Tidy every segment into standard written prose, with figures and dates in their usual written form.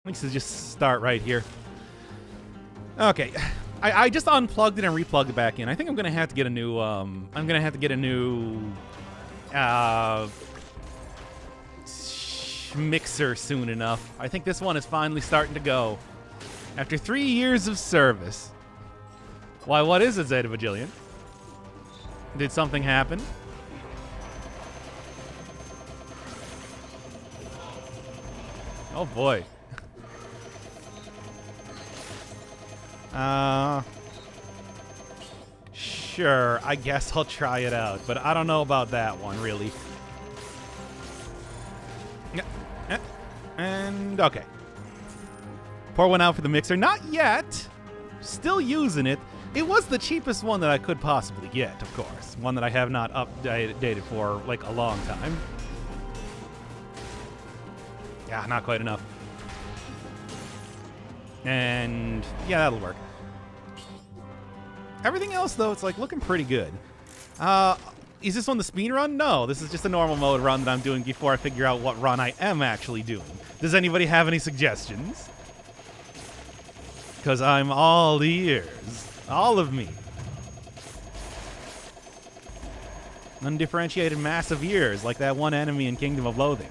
Let's just start right here. Okay. I just unplugged it and replugged it back in. I think I'm gonna have to get a new mixer soon enough. I think this one is finally starting to go. After 3 years of service. Why, what is it, Zeta Bajillion? Did something happen? Oh boy. Sure, I guess I'll try it out, but I don't know about that one, really. And, okay. Pour one out for the mixer. Not yet. Still using it. It was the cheapest one that I could possibly get, of course. One that I have not updated for, like, a long time. Yeah, not quite enough. And, yeah, that'll work. Everything else, though, it's, like, looking pretty good. Is this one the speed run? No, this is just a normal mode run that I'm doing before I figure out what run I am actually doing. Does anybody have any suggestions? Because I'm all ears. All of me. Undifferentiated mass of ears, like that one enemy in Kingdom of Loathing.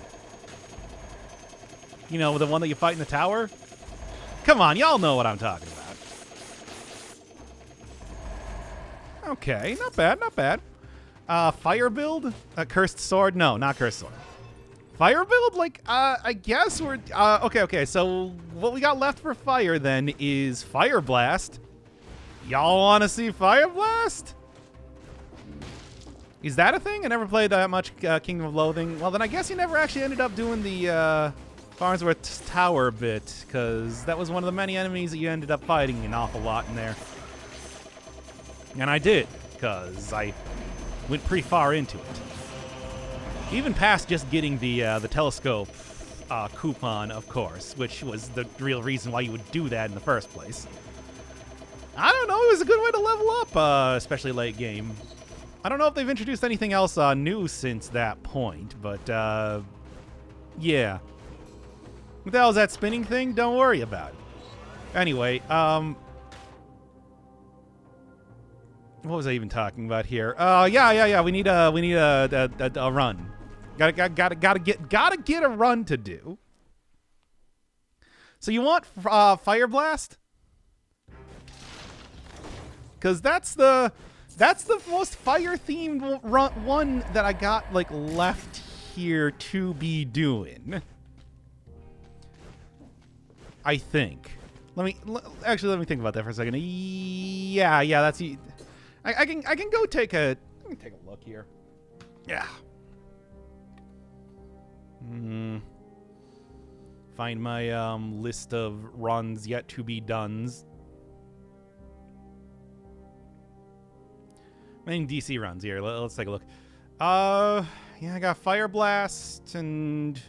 You know, the one that you fight in the tower? Come on, y'all know what I'm talking about. Okay, not bad, not bad. Fire build? Cursed sword? No, not cursed sword. Fire build? Like, I guess we're... okay, so what we got left for fire, then, is Fire Blast. Y'all want to see Fire Blast? Is that a thing? I never played that much Kingdom of Loathing. Well, then I guess you never actually ended up doing the Farnsworth Tower bit, because that was one of the many enemies that you ended up fighting an awful lot in there. And I did, because I went pretty far into it. Even past just getting the telescope coupon, of course, which was the real reason why you would do that in the first place. I don't know, it was a good way to level up, especially late game. I don't know if they've introduced anything else new since that point, but, yeah. What the hell is that spinning thing? Don't worry about it. Anyway, what was I even talking about here? Yeah. We need a run. Gotta get a run to do. So you want Fire Blast? Because that's the most fire-themed one that I got like left here to be doing. I think. Let me think about that for a second. Yeah, that's. I can go take a. Let me take a look here. Yeah. Find my list of runs yet to be dones. Main DC runs here. Let's take a look. Yeah, I got Fire Blast and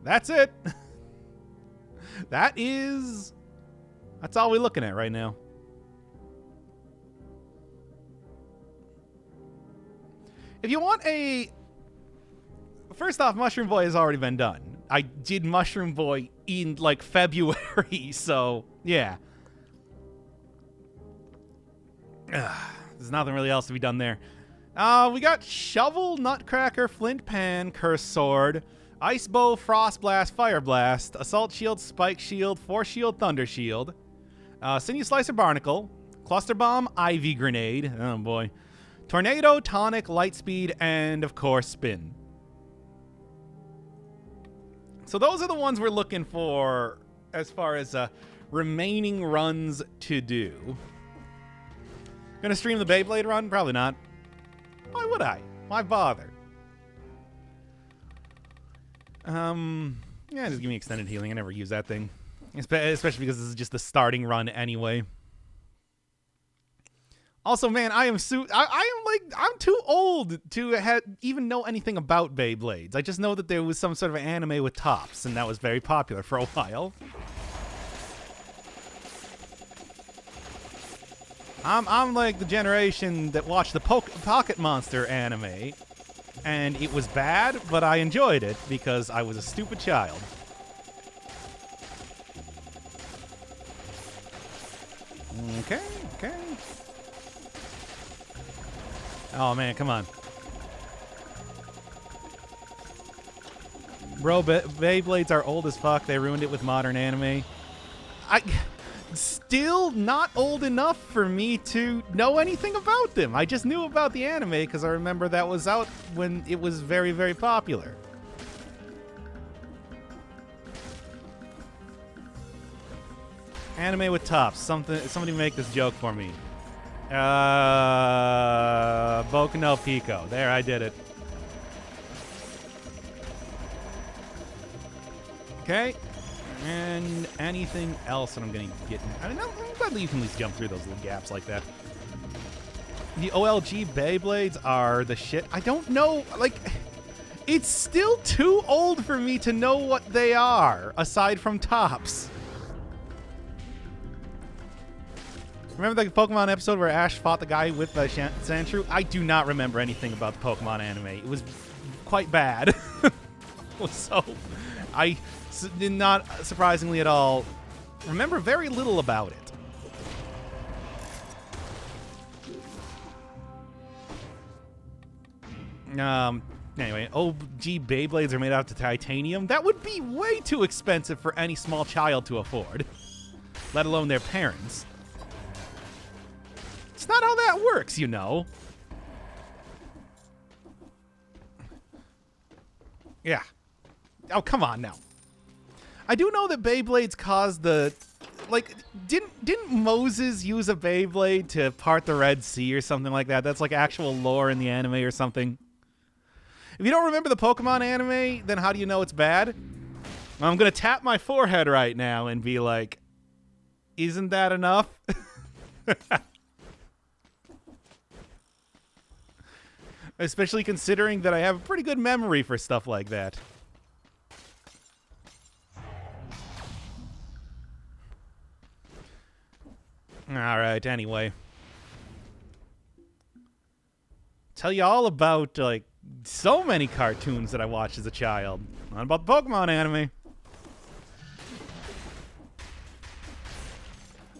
that's it. That's all we're looking at right now. If you want first off, Mushroom Boy has already been done. I did Mushroom Boy in like February, so yeah. There's nothing really else to be done there. We got Shovel, Nutcracker, Flint Pan, Curse Sword, Ice Bow, Frost Blast, Fire Blast, Assault Shield, Spike Shield, Force Shield, Thunder Shield, Sinew Slicer Barnacle, Cluster Bomb, Ivy Grenade, oh boy, Tornado, Tonic, Light Speed, and of course Spin. So those are the ones we're looking for as far as remaining runs to do. Gonna stream the Beyblade run? Probably not. Why would I? Why bother? Yeah, just give me extended healing. I never use that thing. Especially because this is just the starting run anyway. Also, man, I'm too old to even know anything about Beyblades. I just know that there was some sort of anime with tops, and that was very popular for a while. I'm like the generation that watched the Pocket Monster anime, and it was bad, but I enjoyed it because I was a stupid child. Okay, okay. Oh, man, come on. Bro, Beyblades are old as fuck. They ruined it with modern anime. Still not old enough for me to know anything about them. I just knew about the anime because I remember that was out when it was very, very popular. Anime with tops. Somebody make this joke for me. Boku no Pico. There, I did it. Okay. And anything else that I'm going to get... I mean, I'm glad that you can at least jump through those little gaps like that. The OLG Beyblades are the shit. I don't know, like... It's still too old for me to know what they are, aside from tops. Remember the Pokemon episode where Ash fought the guy with the Sandshrew? I do not remember anything about the Pokemon anime. It was quite bad. So, I did not, surprisingly at all, remember very little about it. Anyway, OG Beyblades are made out of titanium. That would be way too expensive for any small child to afford, let alone their parents. It's not how that works, you know. Yeah. Oh, come on now. I do know that Beyblades caused the... Like, didn't Moses use a Beyblade to part the Red Sea or something like that? That's like actual lore in the anime or something. If you don't remember the Pokemon anime, then how do you know it's bad? I'm going to tap my forehead right now and be like, isn't that enough? Especially considering that I have a pretty good memory for stuff like that. Alright, anyway. Tell you all about, like, so many cartoons that I watched as a child. Not about the Pokemon anime.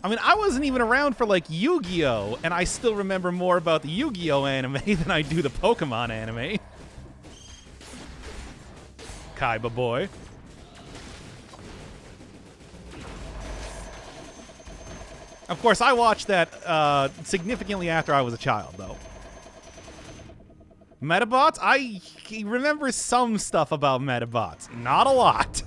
I mean, I wasn't even around for, like, Yu-Gi-Oh! And I still remember more about the Yu-Gi-Oh! Anime than I do the Pokemon anime. Kaiba boy. Of course, I watched that significantly after I was a child, though. Metabots? I remember some stuff about Metabots. Not a lot.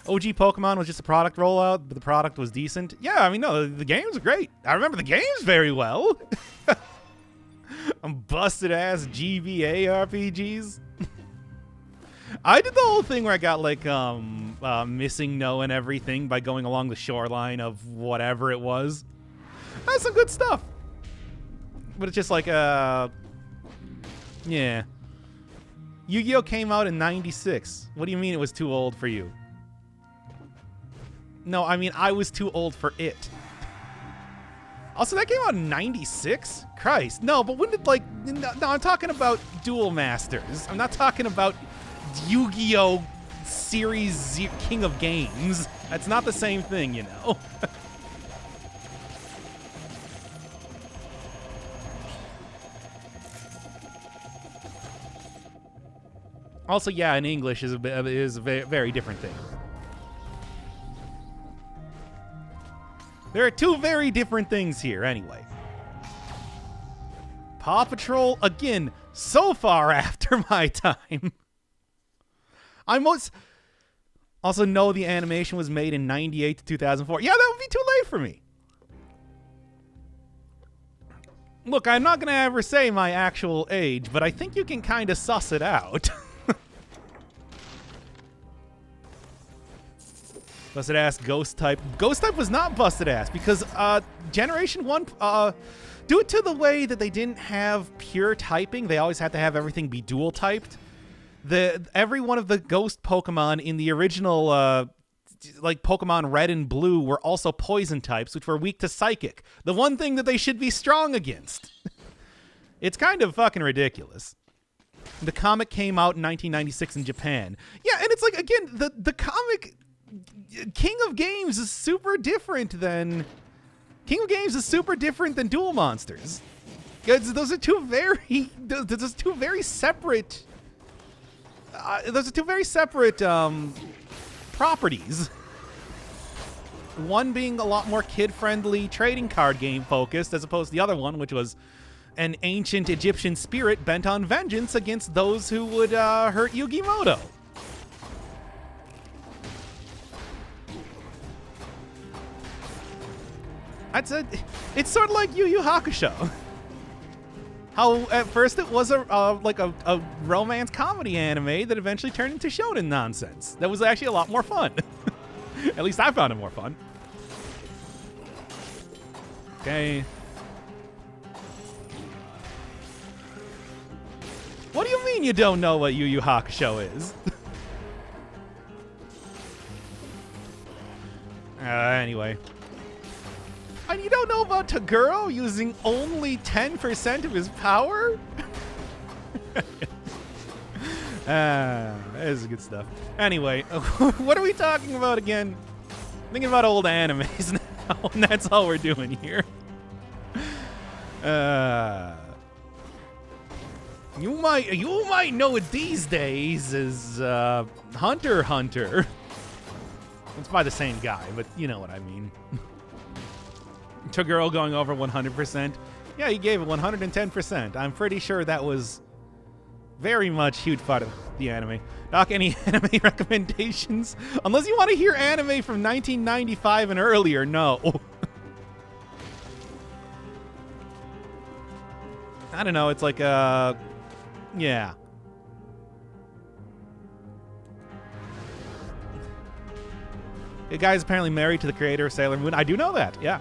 OG Pokemon was just a product rollout, but the product was decent. Yeah, I mean, no, the games are great. I remember the games very well. I'm busted-ass GBA RPGs. I did the whole thing where I got, like, missing no and everything by going along the shoreline of whatever it was. That's some good stuff. But it's just like, yeah. Yu-Gi-Oh! Came out in 96. What do you mean it was too old for you? No, I mean, I was too old for it. Also, that came out in 96? Christ. No, but when did, like... No, I'm talking about Duel Masters. I'm not talking about Yu-Gi-Oh! Series King of Games. That's not the same thing, you know? Also, yeah, in English is a very different thing. There are two very different things here, anyway. Paw Patrol, again, so far after my time. I also know the animation was made in 98 to 2004. Yeah, that would be too late for me. Look, I'm not going to ever say my actual age, but I think you can kind of suss it out. Busted ass Ghost type. Ghost type was not busted ass because Generation 1, due to the way that they didn't have pure typing, they always had to have everything be dual typed. Every one of the Ghost Pokemon in the original, like Pokemon Red and Blue, were also poison types, which were weak to Psychic. The one thing that they should be strong against. It's kind of fucking ridiculous. The comic came out in 1996 in Japan. Yeah, and it's like, again, the comic King of Games is super different than Duel Monsters. Because those are two very separate. Those are two very separate properties. One being a lot more kid-friendly trading card game focused, as opposed to the other one, which was an ancient Egyptian spirit bent on vengeance against those who would hurt Yugimoto. It's sort of like Yu Yu Hakusho. How at first it was a romance comedy anime that eventually turned into shonen nonsense. That was actually a lot more fun. At least I found it more fun. Okay. What do you mean you don't know what Yu Yu Hakusho is? Anyway. And you don't know about Toguro using only 10% of his power? This is good stuff. Anyway, what are we talking about again? Thinking about old animes now, and that's all we're doing here. You might know it these days as Hunter x Hunter. It's by the same guy, but you know what I mean. Toguro going over 100%. Yeah, he gave it 110%. I'm pretty sure that was very much huge part of the anime. Doc, any anime recommendations? Unless you want to hear anime from 1995 and earlier, no. I don't know, it's like, yeah. The guy's apparently married to the creator of Sailor Moon. I do know that, yeah.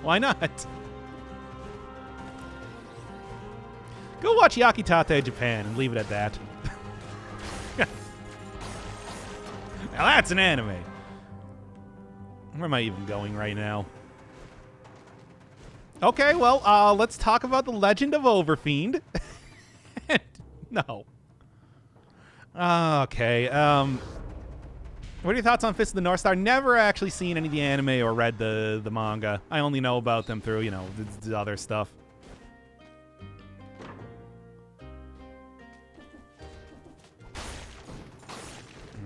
Why not? Go watch Yakitate Japan and leave it at that. Now that's an anime. Where am I even going right now? Okay, well, let's talk about The Legend of Overfiend. No. Okay, what are your thoughts on Fist of the North Star? Never actually seen any of the anime or read the manga. I only know about them through, you know, the other stuff.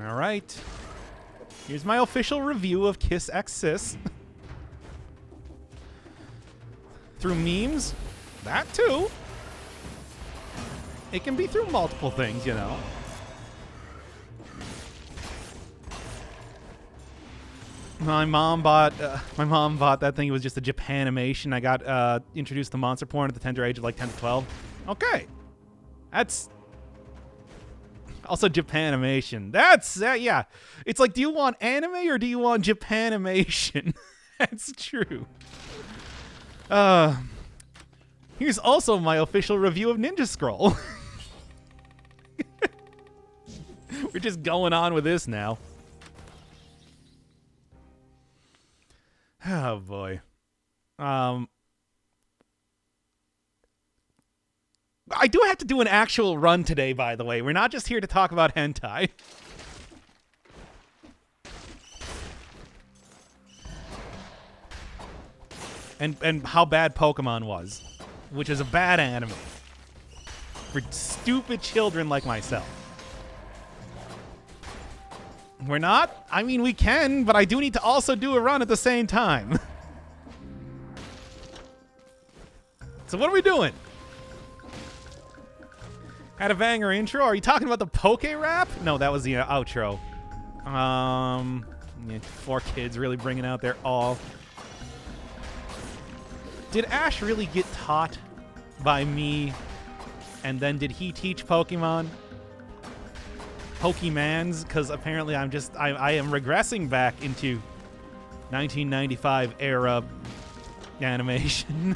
All right. Here's my official review of Kiss X Sis. Through memes, that too. It can be through multiple things, you know. My mom bought that thing. It was just a Japanimation. I got introduced to monster porn at the tender age of like 10 to 12. Okay. That's also Japanimation. That's, yeah. It's like, do you want anime or do you want Japanimation? That's true. Here's also my official review of Ninja Scroll. We're just going on with this now. Oh, boy. I do have to do an actual run today, by the way. We're not just here to talk about hentai. And how bad Pokemon was, which is a bad anime for stupid children like myself. We're not? I mean, we can, but I do need to also do a run at the same time. So what are we doing? Had a banger intro. Are you talking about the Poke Rap? No, that was the outro. Yeah, 4 kids really bringing out their all. Did Ash really get taught by me? And then did he teach Pokemon? Pokemans? Because apparently I am regressing back into 1995 era animation.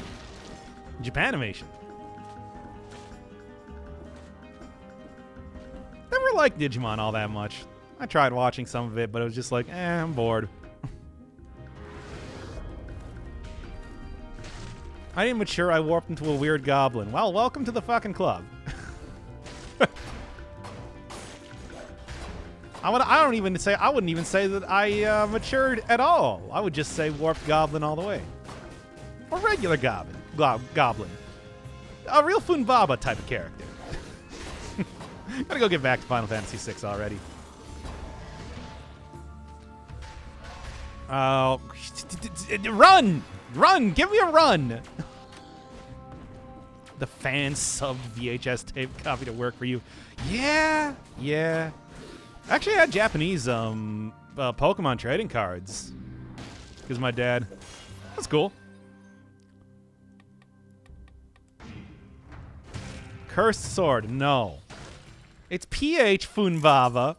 Japanimation. Never liked Digimon all that much. I tried watching some of it, but it was just like, I'm bored. I didn't mature, I warped into a weird goblin. Well, welcome to the fucking club. I wouldn't even say that I matured at all. I would just say warped goblin all the way. Or regular goblin. Goblin. A real Funbaba type of character. Gotta go get back to Final Fantasy VI already. Run! Run! Give me a run! The fan subbed VHS tape copy to work for you. Yeah. Actually, I had Japanese Pokemon trading cards. Because my dad. That's cool. Cursed Sword, no. It's PH Funbaba.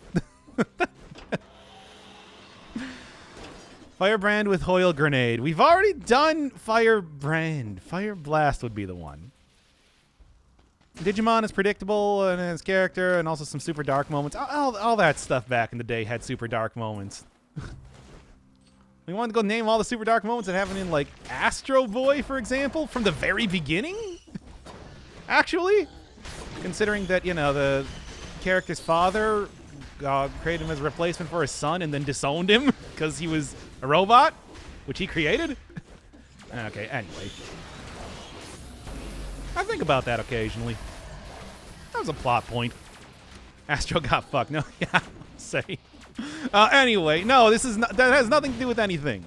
Firebrand with Hoil Grenade. We've already done Firebrand. Fire Blast would be the one. Digimon is predictable in his character and also some super dark moments. All that stuff back in the day had super dark moments. We wanted to go name all the super dark moments and have them in, like, Astro Boy, for example, from the very beginning? Actually? Considering that, you know, the character's father created him as a replacement for his son and then disowned him because he was a robot, which he created? Okay, anyway. I think about that occasionally. That was a plot point. Astro got fucked. No, yeah, I'll say. Anyway, no, that has nothing to do with anything.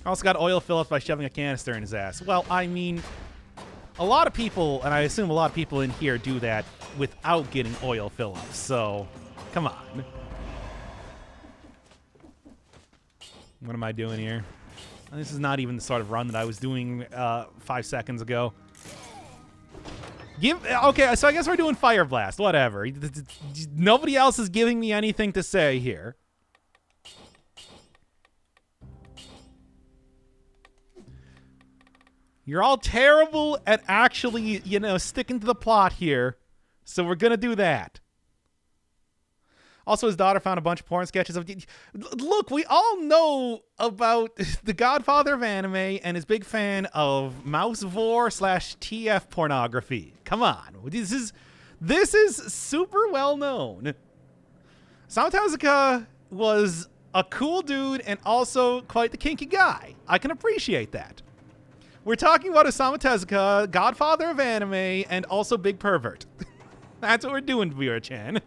Also got oil fill-ups by shoving a canister in his ass. Well, I mean, a lot of people, and I assume a lot of people in here do that without getting oil fill-ups, so come on. What am I doing here? This is not even the sort of run that I was doing 5 seconds ago. Okay, so I guess we're doing Fire Blast. Whatever. Nobody else is giving me anything to say here. You're all terrible at actually, you know, sticking to the plot here. So we're going to do that. Also, his daughter found a bunch of porn sketches of... Look, we all know about the godfather of anime and his big fan of mouse vor / TF pornography. Come on. This is super well known. Osamu Tezuka was a cool dude and also quite the kinky guy. I can appreciate that. We're talking about Osamu Tezuka, godfather of anime, and also big pervert. That's what we're doing, Vera-chan.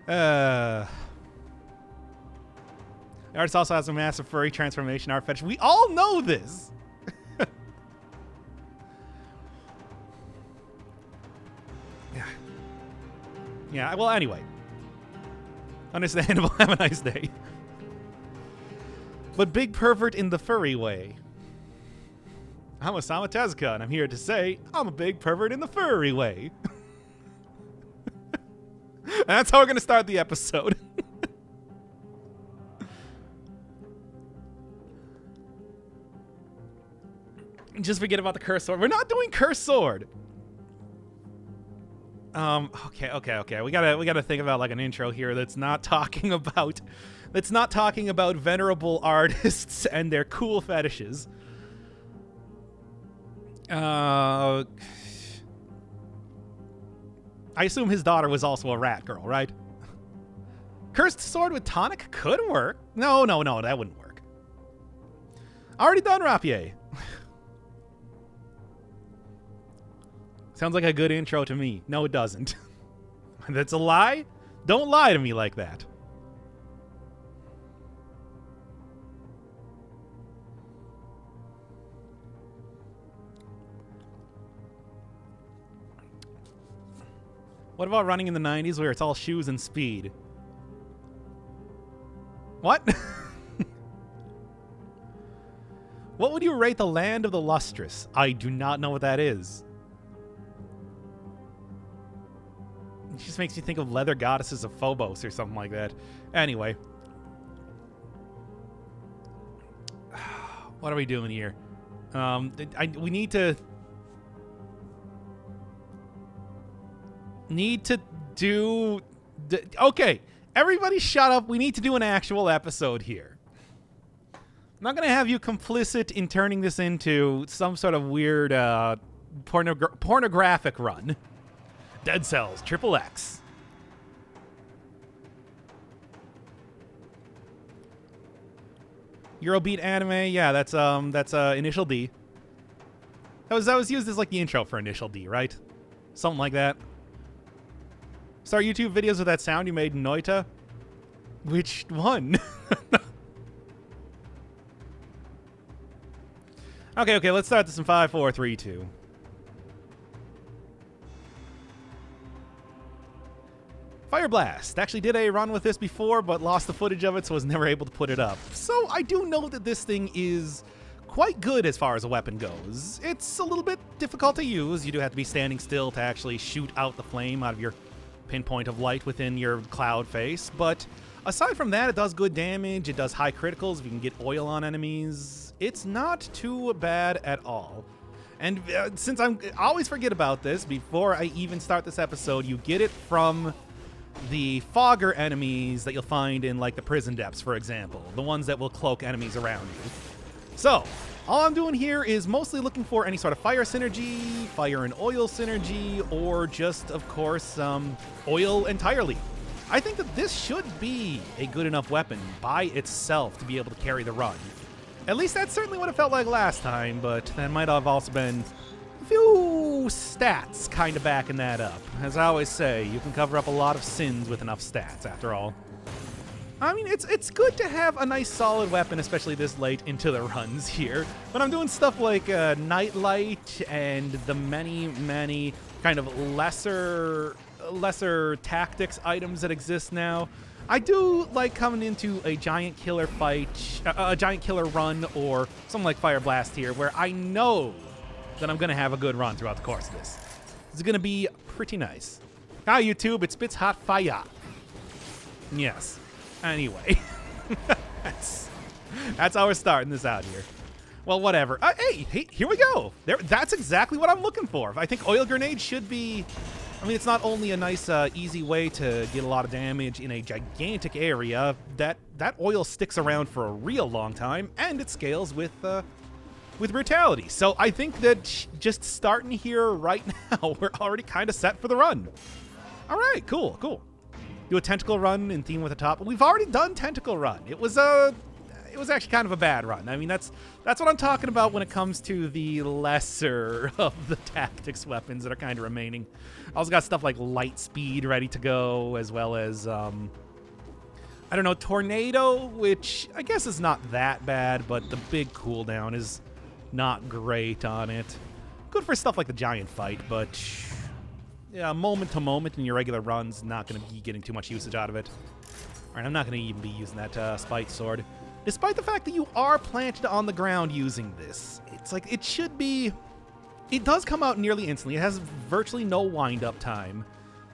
The artist also has a massive furry transformation art fetish. We all know this. Yeah, well, anyway. Understandable. Have a nice day. But big pervert in the furry way. I'm Osamu Tezuka, and I'm here to say I'm a big pervert in the furry way. And that's how we're going to start the episode. Just forget about the Cursed Sword. We're not doing Cursed Sword. Okay. We gotta think about like an intro here that's not talking about venerable artists and their cool fetishes. I assume his daughter was also a rat girl, right? Cursed Sword with tonic could work. No, that wouldn't work. Already done, Rapier. Sounds like a good intro to me. No, it doesn't. That's a lie? Don't lie to me like that. What about running in the 90s where it's all shoes and speed? What? What would you rate the Land of the Lustrous? I do not know what that is. It just makes me think of leather goddesses of Phobos or something like that. Anyway. What are we doing here? We need to do... Okay, everybody shut up. We need to do an actual episode here. I'm not going to have you complicit in turning this into some sort of weird pornographic run. Dead Cells, XXX. Eurobeat anime, yeah, that's Initial D. That was used as like the intro for Initial D, right? Something like that. Start YouTube videos with that sound you made in Noita? Which one? Okay, let's start this in 5, 4, 3, 2. Fire Blast. Actually did a run with this before, but lost the footage of it, so was never able to put it up. So I do know that this thing is quite good as far as a weapon goes. It's a little bit difficult to use. You do have to be standing still to actually shoot out the flame out of your pinpoint of light within your cloud face. But aside from that, it does good damage. It does high criticals if you can get oil on enemies. It's not too bad at all. And since I always forget about this, before I even start this episode, you get it from the fogger enemies that you'll find in like the prison depths, for example, the ones that will cloak enemies around you. So all I'm doing here is mostly looking for any sort of fire synergy, fire and oil synergy, or just, of course, oil entirely. I think that this should be a good enough weapon by itself to be able to carry the run. At least that's certainly what it felt like last time, but that might have also been a few stats kind of backing that up. As I always say, you can cover up a lot of sins with enough stats, after all. I mean, it's good to have a nice solid weapon, especially this late into the runs here. When I'm doing stuff like Nightlight and the many kind of lesser tactics items that exist now, I do like coming into a giant killer fight, a giant killer run, or something like Fire Blast here, where I know that I'm going to have a good run throughout the course of this. It's going to be pretty nice. Hi, YouTube. It spits hot fire. Yes. Anyway. that's how we're starting this out here. Well, whatever. Hey, here we go. That's exactly what I'm looking for. I think Oil Grenade should be... I mean, it's not only a nice, easy way to get a lot of damage in a gigantic area, that oil sticks around for a real long time, and it scales with brutality. So I think that just starting here right now, we're already kind of set for the run. All right, cool. Do a Tentacle Run in theme with the top. We've already done Tentacle Run. It was actually kind of a bad run. I mean, that's what I'm talking about when it comes to the lesser of the tactics weapons that are kind of remaining. I also got stuff like Light Speed ready to go, as well as, I don't know, Tornado, which I guess is not that bad, but the big cooldown is not great on it. Good for stuff like the Giant Fight, but yeah, moment to moment in your regular runs, not going to be getting too much usage out of it. All right, I'm not going to even be using that Spite Sword. Despite the fact that you are planted on the ground using this, it's like it should be... It does come out nearly instantly. It has virtually no wind-up time.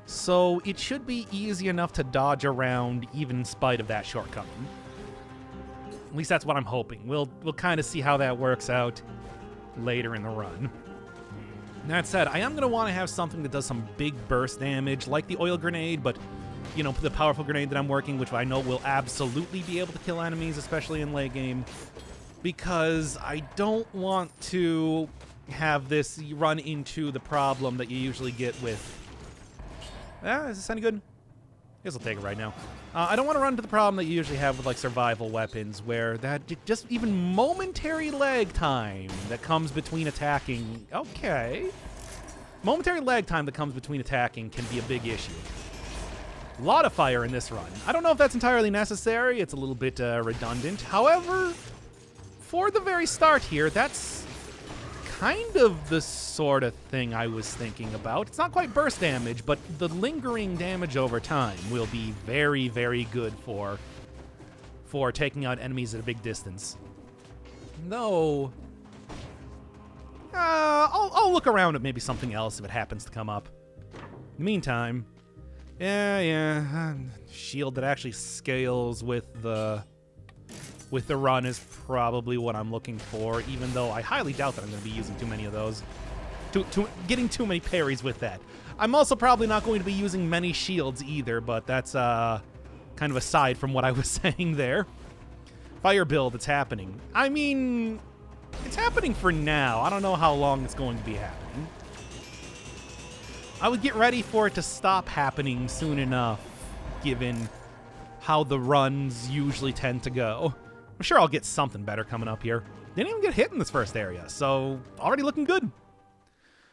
So it should be easy enough to dodge around even in spite of that shortcoming. At least that's what I'm hoping. We'll kind of see how that works out later in the run. That said, I am going to want to have something that does some big burst damage, like the Oil Grenade, but... You know, the powerful grenade that I'm working, which I know will absolutely be able to kill enemies, especially in late game, because I don't want to have this run into the problem that you usually get with... is this any good? I guess I'll take it right now. I don't want to run into the problem that you usually have with, like, survival weapons, where that just even momentary lag time that comes between attacking... Okay. Momentary lag time that comes between attacking can be a big issue. A lot of fire in this run. I don't know if that's entirely necessary. It's a little bit redundant. However, for the very start here, that's kind of the sort of thing I was thinking about. It's not quite burst damage, but the lingering damage over time will be very, very good for taking out enemies at a big distance. Though, I'll look around at maybe something else if it happens to come up. In the meantime... Yeah. Shield that actually scales with the run is probably what I'm looking for, even though I highly doubt that I'm going to be using too many of those. Getting too many parries with that. I'm also probably not going to be using many shields either, but that's kind of aside from what I was saying there. fire build that's happening. I mean, it's happening for now. I don't know how long it's going to be happening. I would get ready for it to stop happening soon enough, given how the runs usually tend to go. I'm sure I'll get something better coming up here. Didn't even get hit in this first area, so already looking good.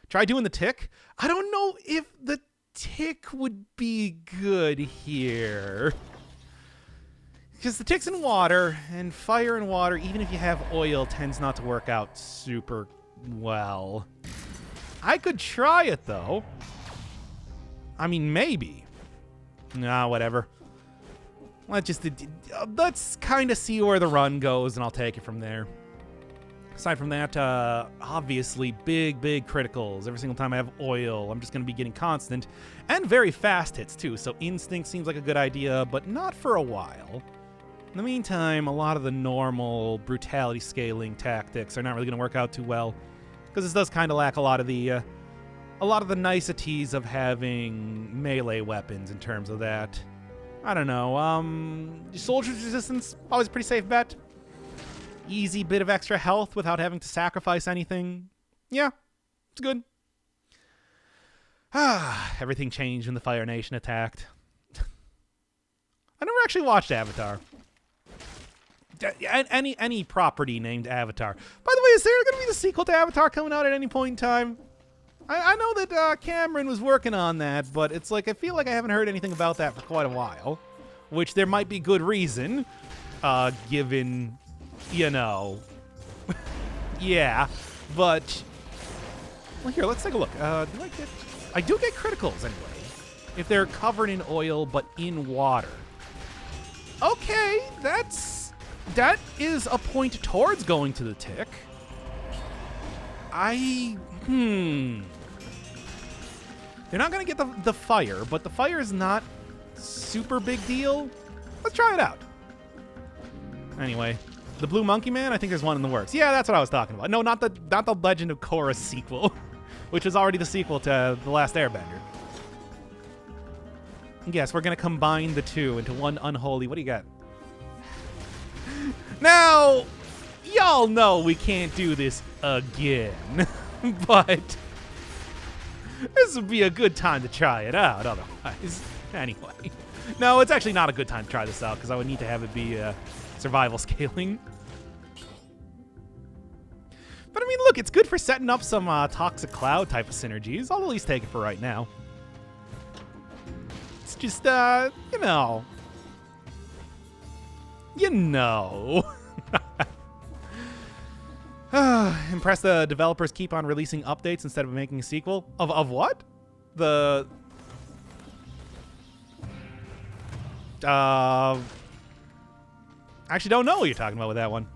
Try doing the tick. I don't know if the tick would be good here. Because the tick's in water, and fire and water, even if you have oil, tends not to work out super well. I could try it, though. I mean, maybe. Nah, whatever. Let's kind of see where the run goes, and I'll take it from there. Aside from that, obviously, big criticals. Every single time I have oil, I'm just going to be getting constant and very fast hits, too. So Instinct seems like a good idea, but not for a while. In the meantime, a lot of the normal brutality scaling tactics are not really going to work out too well, because this does kind of lack a lot of the niceties of having melee weapons in terms of that. I don't know. Soldier's Resistance, always a pretty safe bet. Easy bit of extra health without having to sacrifice anything. Yeah, it's good. Everything changed when the Fire Nation attacked. I never actually watched Avatar. Any property named Avatar. By the way, is there going to be the sequel to Avatar coming out at any point in time? I know that Cameron was working on that, but it's like I feel like I haven't heard anything about that for quite a while, which there might be good reason, given, you know, yeah, but, well, here, let's take a look. I do get criticals anyway, if they're covered in oil but in water. Okay, that is a point towards going to the tick. They're not going to get the fire, but the fire is not super big deal. Let's try it out. Anyway, the Blue Monkey Man, I think there's one in the works. Yeah, that's what I was talking about. No, not the Legend of Korra sequel, which is already the sequel to The Last Airbender. Yes, we're going to combine the two into one unholy. What do you got? Now, y'all know we can't do this again, but this would be a good time to try it out otherwise. Anyway. No, it's actually not a good time to try this out because I would need to have it be survival scaling. But I mean, look, it's good for setting up some Toxic Cloud type of synergies. I'll at least take it for right now. It's just, you know. Impressed the developers keep on releasing updates instead of making a sequel? Of what? The... I actually don't know what you're talking about with that one.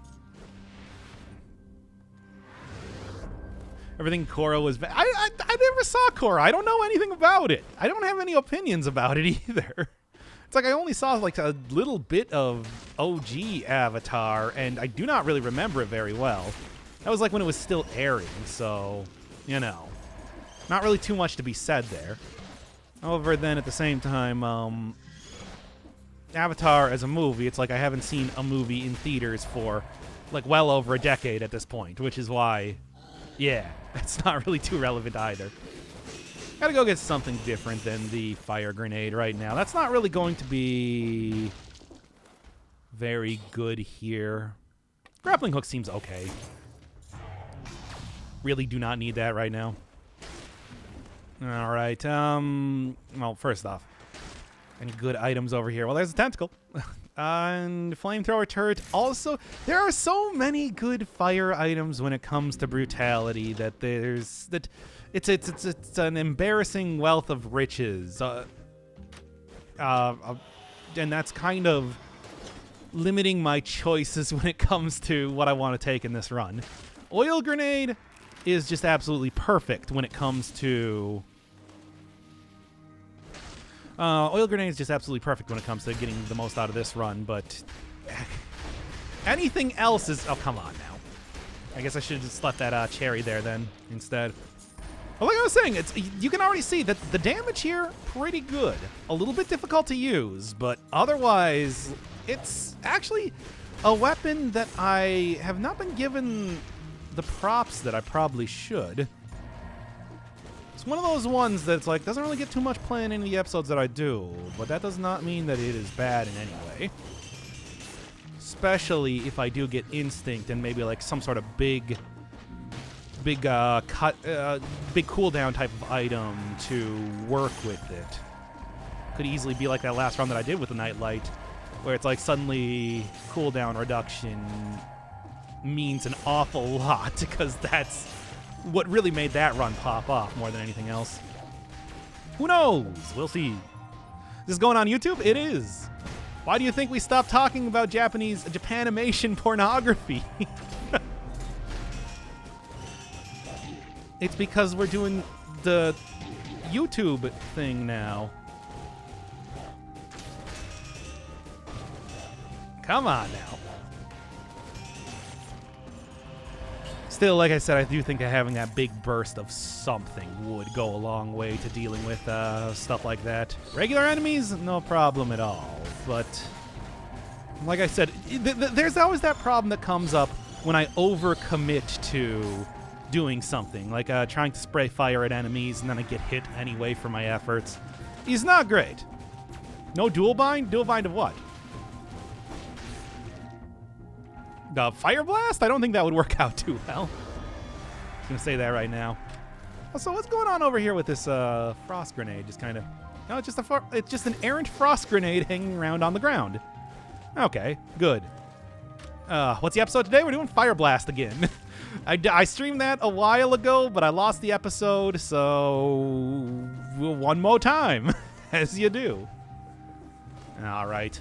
Everything Korra was... I never saw Korra. I don't know anything about it. I don't have any opinions about it either. It's like I only saw like a little bit of OG Avatar, and I do not really remember it very well. That was like when it was still airing, so, you know. Not really too much to be said there. However, then at the same time, Avatar as a movie, it's like I haven't seen a movie in theaters for like well over a decade at this point, which is why, yeah, it's not really too relevant either. Gotta go get something different than the fire grenade right now. That's not really going to be very good here. Grappling hook seems okay. Really do not need that right now. All right. Well, first off, any good items over here? Well, there's a tentacle. And flamethrower turret. Also, there are so many good fire items when it comes to brutality that it's an embarrassing wealth of riches. And that's kind of limiting my choices when it comes to what I want to take in this run. Oil grenade is just absolutely perfect when it comes to... oil grenade is just absolutely perfect when it comes to getting the most out of this run, but anything else is... Oh, come on now. I guess I should have just left that cherry there then instead. Well, like I was saying, you can already see that the damage here, pretty good. A little bit difficult to use, but otherwise, it's actually a weapon that I have not been given the props that I probably should. It's one of those ones that's like, doesn't really get too much play in any of the episodes that I do, but that does not mean that it is bad in any way. Especially if I do get instinct and maybe like some sort of big cooldown type of item to work with it. Could easily be like that last run that I did with the Nightlight, where it's like suddenly cooldown reduction means an awful lot, because that's what really made that run pop off more than anything else. Who knows? We'll see. This is going on YouTube? It is. Why do you think we stopped talking about Japanimation pornography? It's because we're doing the YouTube thing now. Come on now. Still, like I said, I do think that having that big burst of something would go a long way to dealing with stuff like that. Regular enemies, no problem at all. But like I said, there's always that problem that comes up when I overcommit to doing something, like trying to spray fire at enemies and then I get hit anyway for my efforts. Is not great. No dual bind? Dual bind of what? The Fire Blast? I don't think that would work out too well. I'm gonna say that right now. So what's going on over here with this frost grenade? Just kind of... No, it's just an errant frost grenade hanging around on the ground. Okay, good. What's the episode today? We're doing Fire Blast again. I streamed that a while ago, but I lost the episode, so one more time, as you do. All right.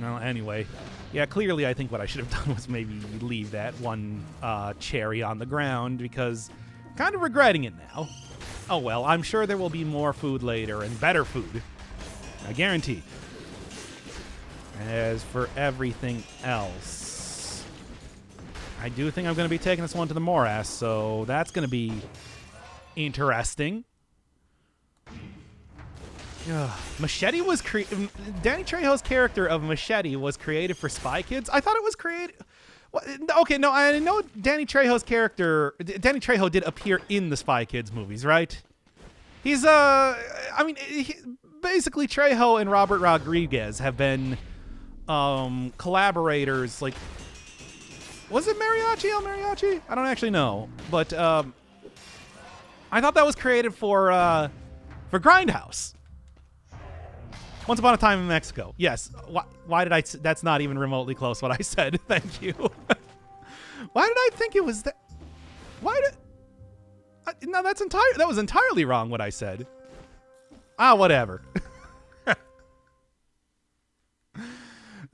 Well, anyway. Yeah, clearly I think what I should have done was maybe leave that one cherry on the ground, because I'm kind of regretting it now. Oh well, I'm sure there will be more food later, and better food. I guarantee. As for everything else, I do think I'm going to be taking this one to the morass, so that's going to be interesting. Machete was Danny Trejo's character of Machete was created for Spy Kids. I thought it was created... Okay, no, I know Danny Trejo's character... Danny Trejo did appear in the Spy Kids movies, right? He's, I mean, basically Trejo and Robert Rodriguez have been collaborators, like... Was it Mariachi El Mariachi? I don't actually know. But, I thought that was created for Grindhouse. Once Upon a Time in Mexico. Yes. Why did I... That's not even remotely close what I said. Thank you. Why did I think it was that... Why did... No, that was entirely wrong what I said. Whatever.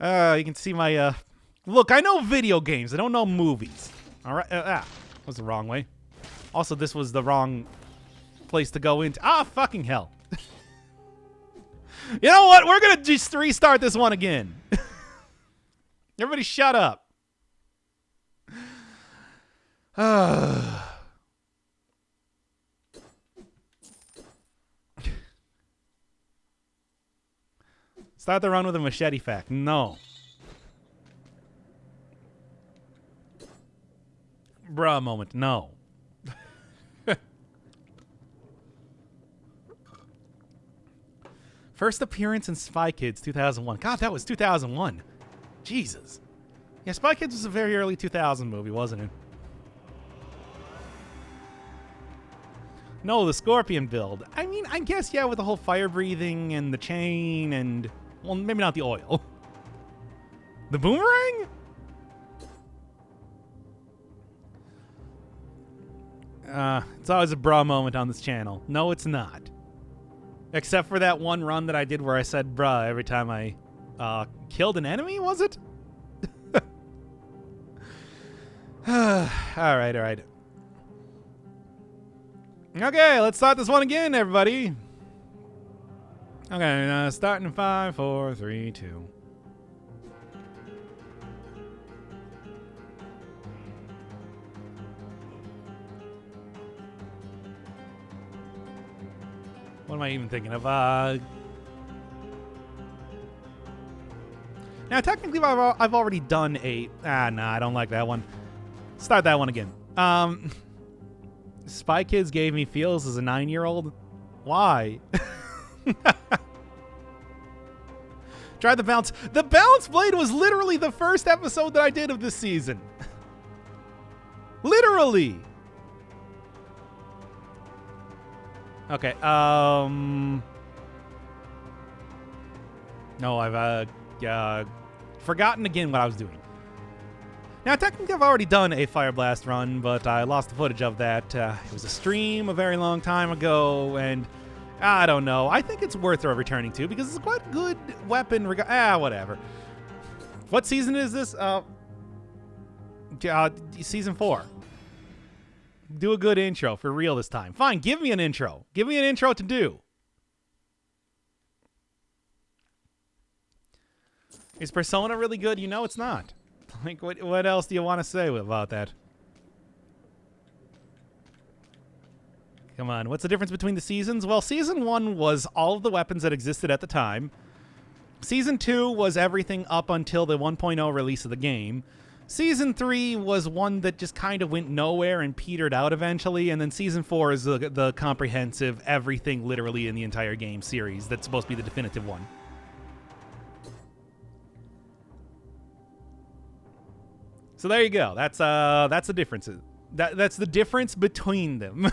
You can see my... Look, I know video games. I don't know movies. All right. Was the wrong way. Also, this was the wrong place to go into. Fucking hell. You know what? We're going to just restart this one again. Everybody shut up. Start the run with a machete fact. No. Bruh moment. No. First appearance in Spy Kids 2001. God, that was 2001. Jesus. Yeah, Spy Kids was a very early 2000 movie, wasn't it? No, the Scorpion build. I mean, I guess, yeah, with the whole fire breathing and the chain and... Well, maybe not the oil. The boomerang? It's always a bra moment on this channel. No, it's not. Except for that one run that I did where I said bruh every time I killed an enemy, was it? Alright. Okay, let's start this one again, everybody. Okay, starting in 5, 4, 3, 2. What am I even thinking of? Now, technically, I've already done a... nah, I don't like that one. Start that one again. Spy Kids gave me feels as a 9-year-old. Why? Try the bounce. The bounce blade was literally the first episode that I did of this season. Literally. Okay. No, I've forgotten again what I was doing. Now, technically, I've already done a Fire Blast run, but I lost the footage of that. It was a stream a very long time ago, and I don't know. I think it's worth returning to because it's quite a good weapon. Whatever. What season is this? Season 4. Do a good intro for real this time. Fine, give me an intro. Give me an intro to do. Is Persona really good? You know it's not. Like, what else do you want to say about that? Come on, what's the difference between the seasons? Well, Season 1 was all of the weapons that existed at the time. Season 2 was everything up until the 1.0 release of the game. Season 3 was one that just kind of went nowhere and petered out eventually, and then Season 4 is the comprehensive everything literally in the entire game series that's supposed to be the definitive one. So there you go. That's the differences. That's the difference between them.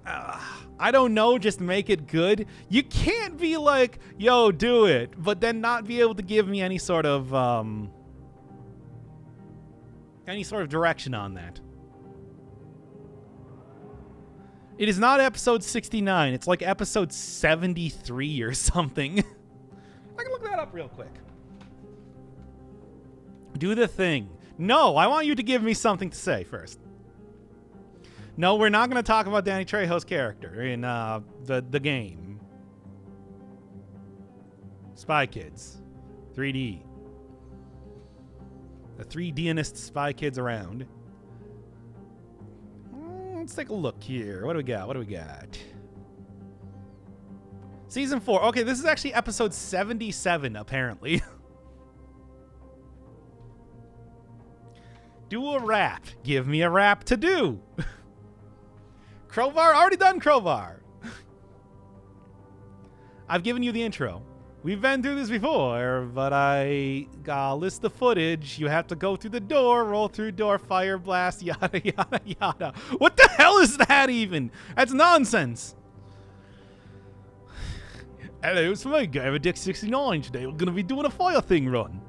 I don't know, just make it good. You can't be like, yo, do it, but then not be able to give me any sort of direction on that. It is not episode 69. It's like episode 73 or something. I can look that up real quick. Do the thing. No, I want you to give me something to say first. No, we're not going to talk about Danny Trejo's character in the game. Spy Kids. 3D. The 3D-inest Spy Kids around. Let's take a look here. What do we got? What do we got? Season 4. Okay, this is actually episode 77, apparently. Do a rap. Give me a rap to do. Crowbar? Already done Crowbar. I've given you the intro. We've been through this before, but I list the footage. You have to go through the door, roll through door, fire blast, yada, yada, yada. What the hell is that even? That's nonsense. Hello, it's me, Gamer Dick 69. Today we're going to be doing a fire thing run.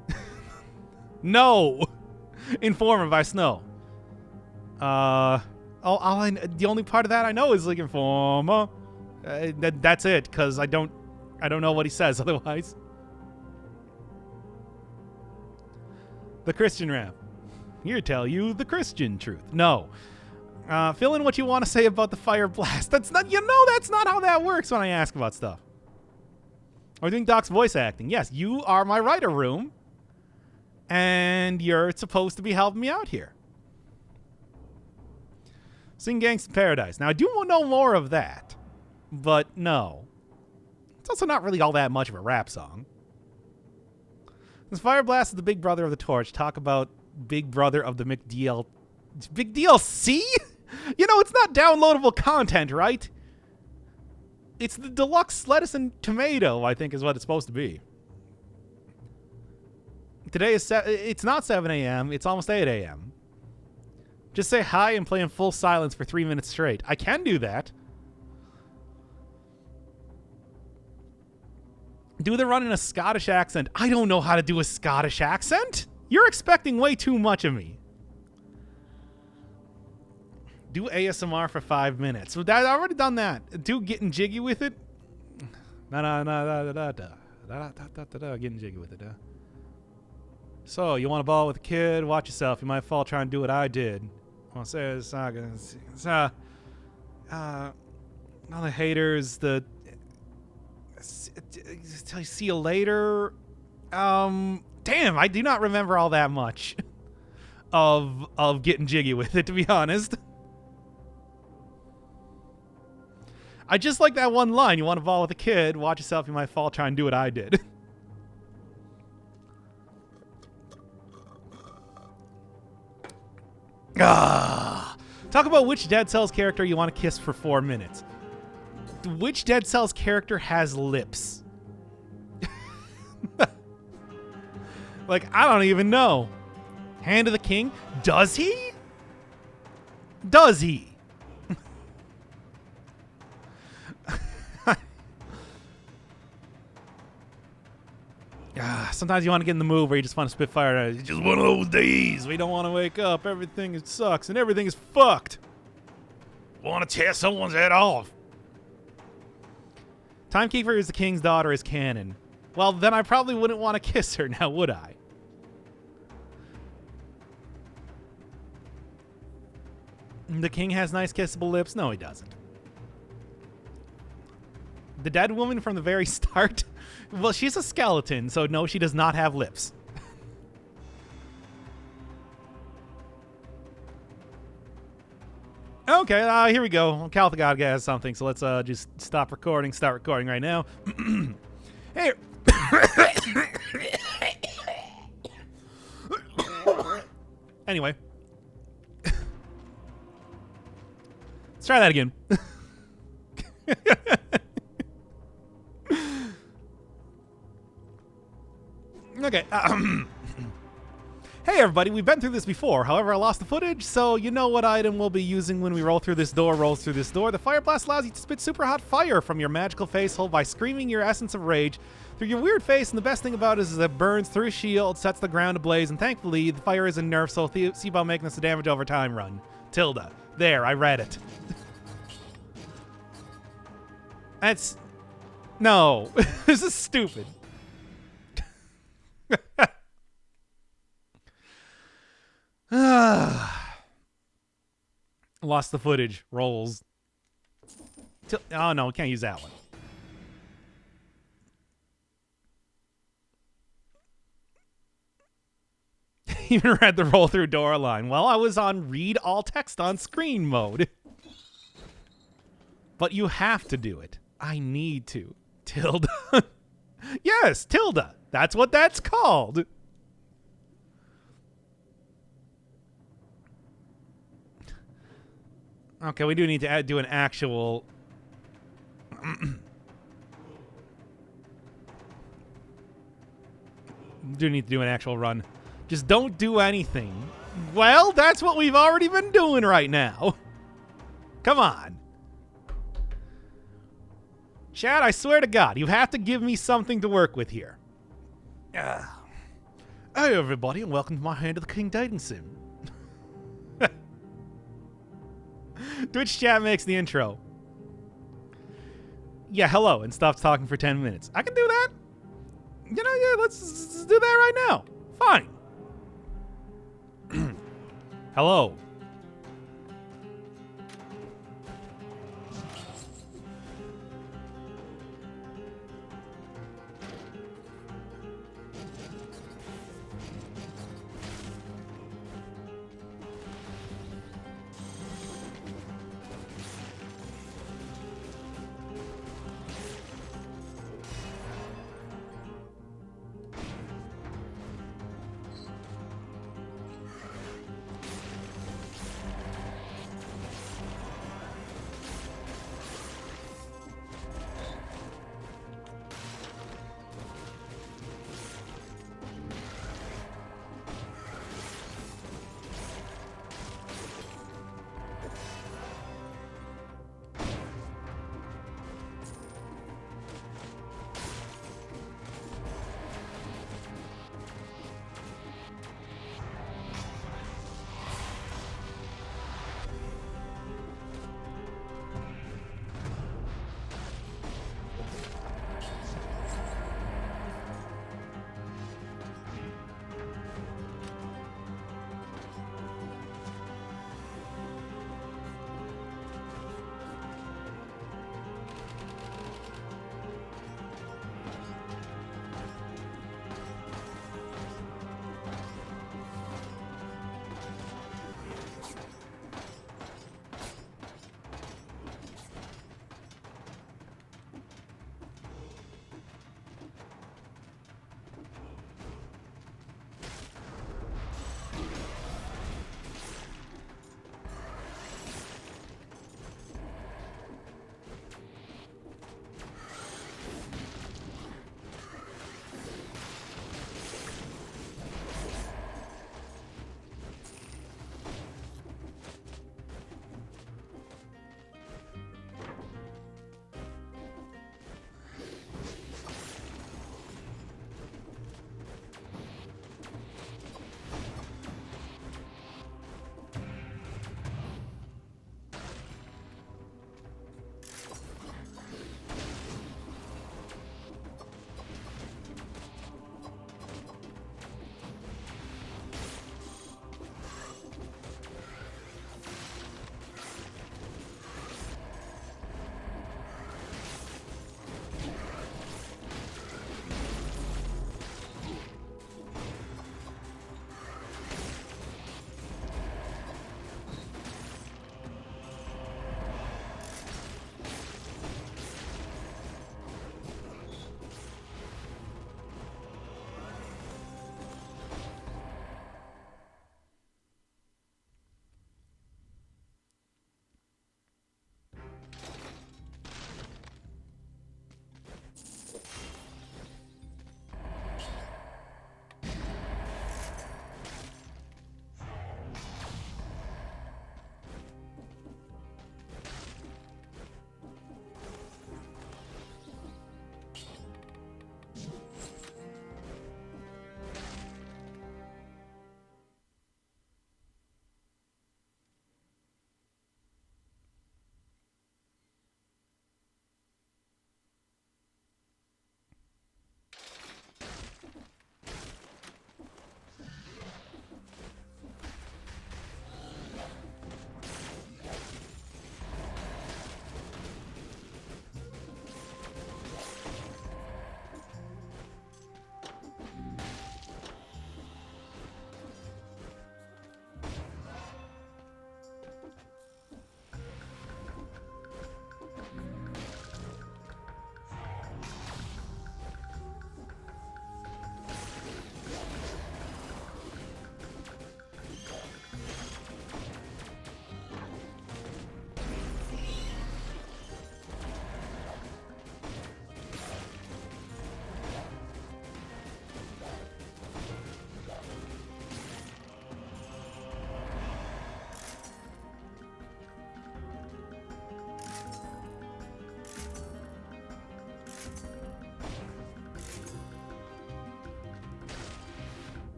No. Informer by Snow. The only part of that I know is like Informer. That's it, because I don't know what he says otherwise. The Christian rap. Here tell you the Christian truth. No. Fill in what you want to say about the fire blast. That's not how that works when I ask about stuff. We're doing Doc's voice acting. Yes, you are my writer room. And you're supposed to be helping me out here. Sing Gangsta Paradise. Now, I do know more of that. But no. It's also not really all that much of a rap song. Since Fire Blast is the big brother of the Torch, talk about big brother of the McDL... Big DLC? You know, it's not downloadable content, right? It's the deluxe lettuce and tomato, I think is what it's supposed to be. Today is it's not 7 a.m. It's almost 8 a.m. Just say hi and play in full silence for 3 minutes straight. I can do that. Do the run in a Scottish accent. I don't know how to do a Scottish accent. You're expecting way too much of me. Do ASMR for 5 minutes. I've already done that. Do getting jiggy with it. Getting jiggy with it. So, you want to ball with a kid? Watch yourself. You might fall trying to do what I did. Well, say all the haters, see you later. Damn, I do not remember all that much of getting jiggy with it, to be honest. I just like that one line. You want to ball with a kid, watch yourself, you might fall, try and do what I did. Talk about which Dead Cells character you want to kiss for 4 minutes. Which Dead Cells character has lips? Like, I don't even know. Hand of the King? Does he? Does he? Sometimes you want to get in the mood where you just want to spit fire. It's just one of those days we don't want to wake up. Everything sucks and everything is fucked. Want to tear someone's head off. Timekeeper is the king's daughter is canon. Well, then I probably wouldn't want to kiss her now, would I? The king has nice kissable lips. No, he doesn't. The dead woman from the very start? Well, she's a skeleton, so no, she does not have lips. Okay, here we go. Calthagod has something, so let's just stop recording. Start recording right now. Hey. Anyway. Let's try that again. Okay. Hey everybody, we've been through this before. However, I lost the footage, so you know what item we'll be using when we roll through this door rolls through this door. The Fire Blast allows you to spit super hot fire from your magical face hole by screaming your essence of rage through your weird face, and the best thing about it is it burns through a shield, sets the ground ablaze, and thankfully the fire isn't nerfed, so see about making this a damage over time run. Tilda. There, I read it. That's... No. This is stupid. Lost the footage. Rolls. Oh, no, we can't use that one. Even read the roll through door line. Well, I was on read all text on screen mode. But you have to do it. I need to. Tilda. Yes, Tilda. That's what that's called. Okay, we do need to do an actual... do need to do an actual run. Just don't do anything. Well, that's what we've already been doing right now. Come on. Chad, I swear to God, you have to give me something to work with here. Hey, everybody, and welcome to my Hand of the King dating sim. Twitch chat makes the intro. Yeah, hello, and stops talking for 10 minutes. I can do that. You know, yeah, let's do that right now. Fine. Hello.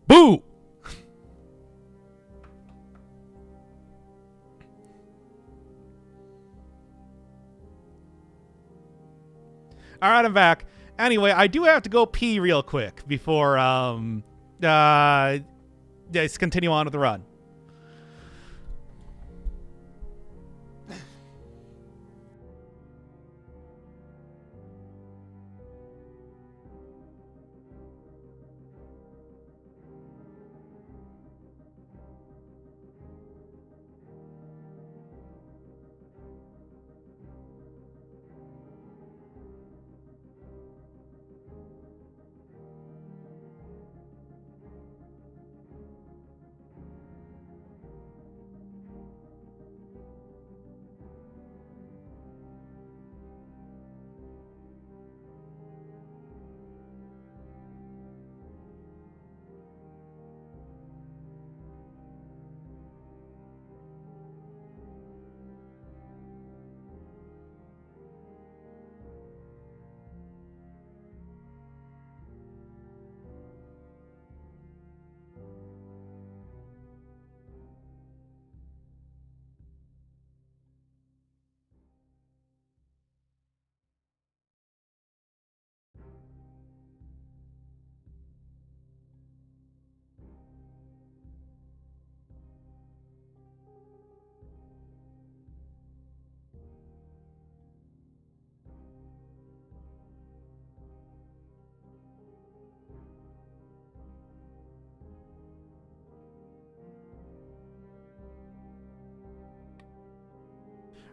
Boo! All right, I'm back. Anyway, I do have to go pee real quick before let's continue on with the run.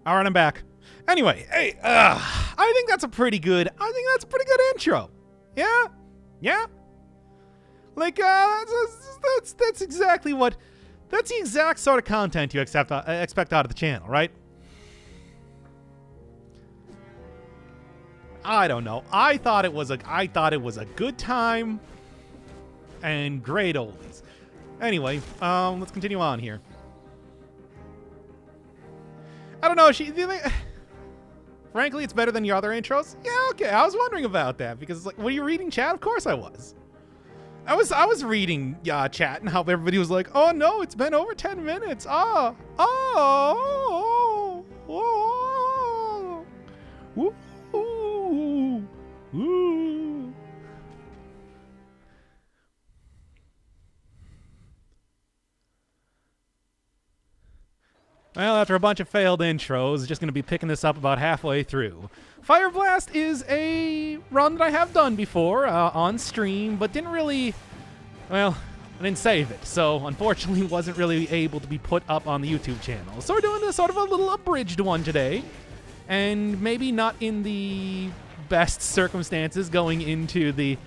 All right, I'm back. Anyway, hey, I think that's a pretty good intro. Yeah? Yeah? Like, that's exactly what, that's the exact sort of content you expect out of the channel, right? I don't know. I thought it was a good time and great oldies. Anyway, let's continue on here. I don't know. Frankly, it's better than your other intros. Yeah, okay. I was wondering about that because it's like, were you reading chat? Of course I was. I was reading chat and how everybody was like, "Oh no, it's been over 10 minutes." Oh. Ooh. Ooh. Well, after a bunch of failed intros, just going to be picking this up about halfway through. Fire Blast is a run that I have done before on stream, but didn't really, well, I didn't save it, so unfortunately wasn't really able to be put up on the YouTube channel. So we're doing a sort of a little abridged one today, and maybe not in the best circumstances going into the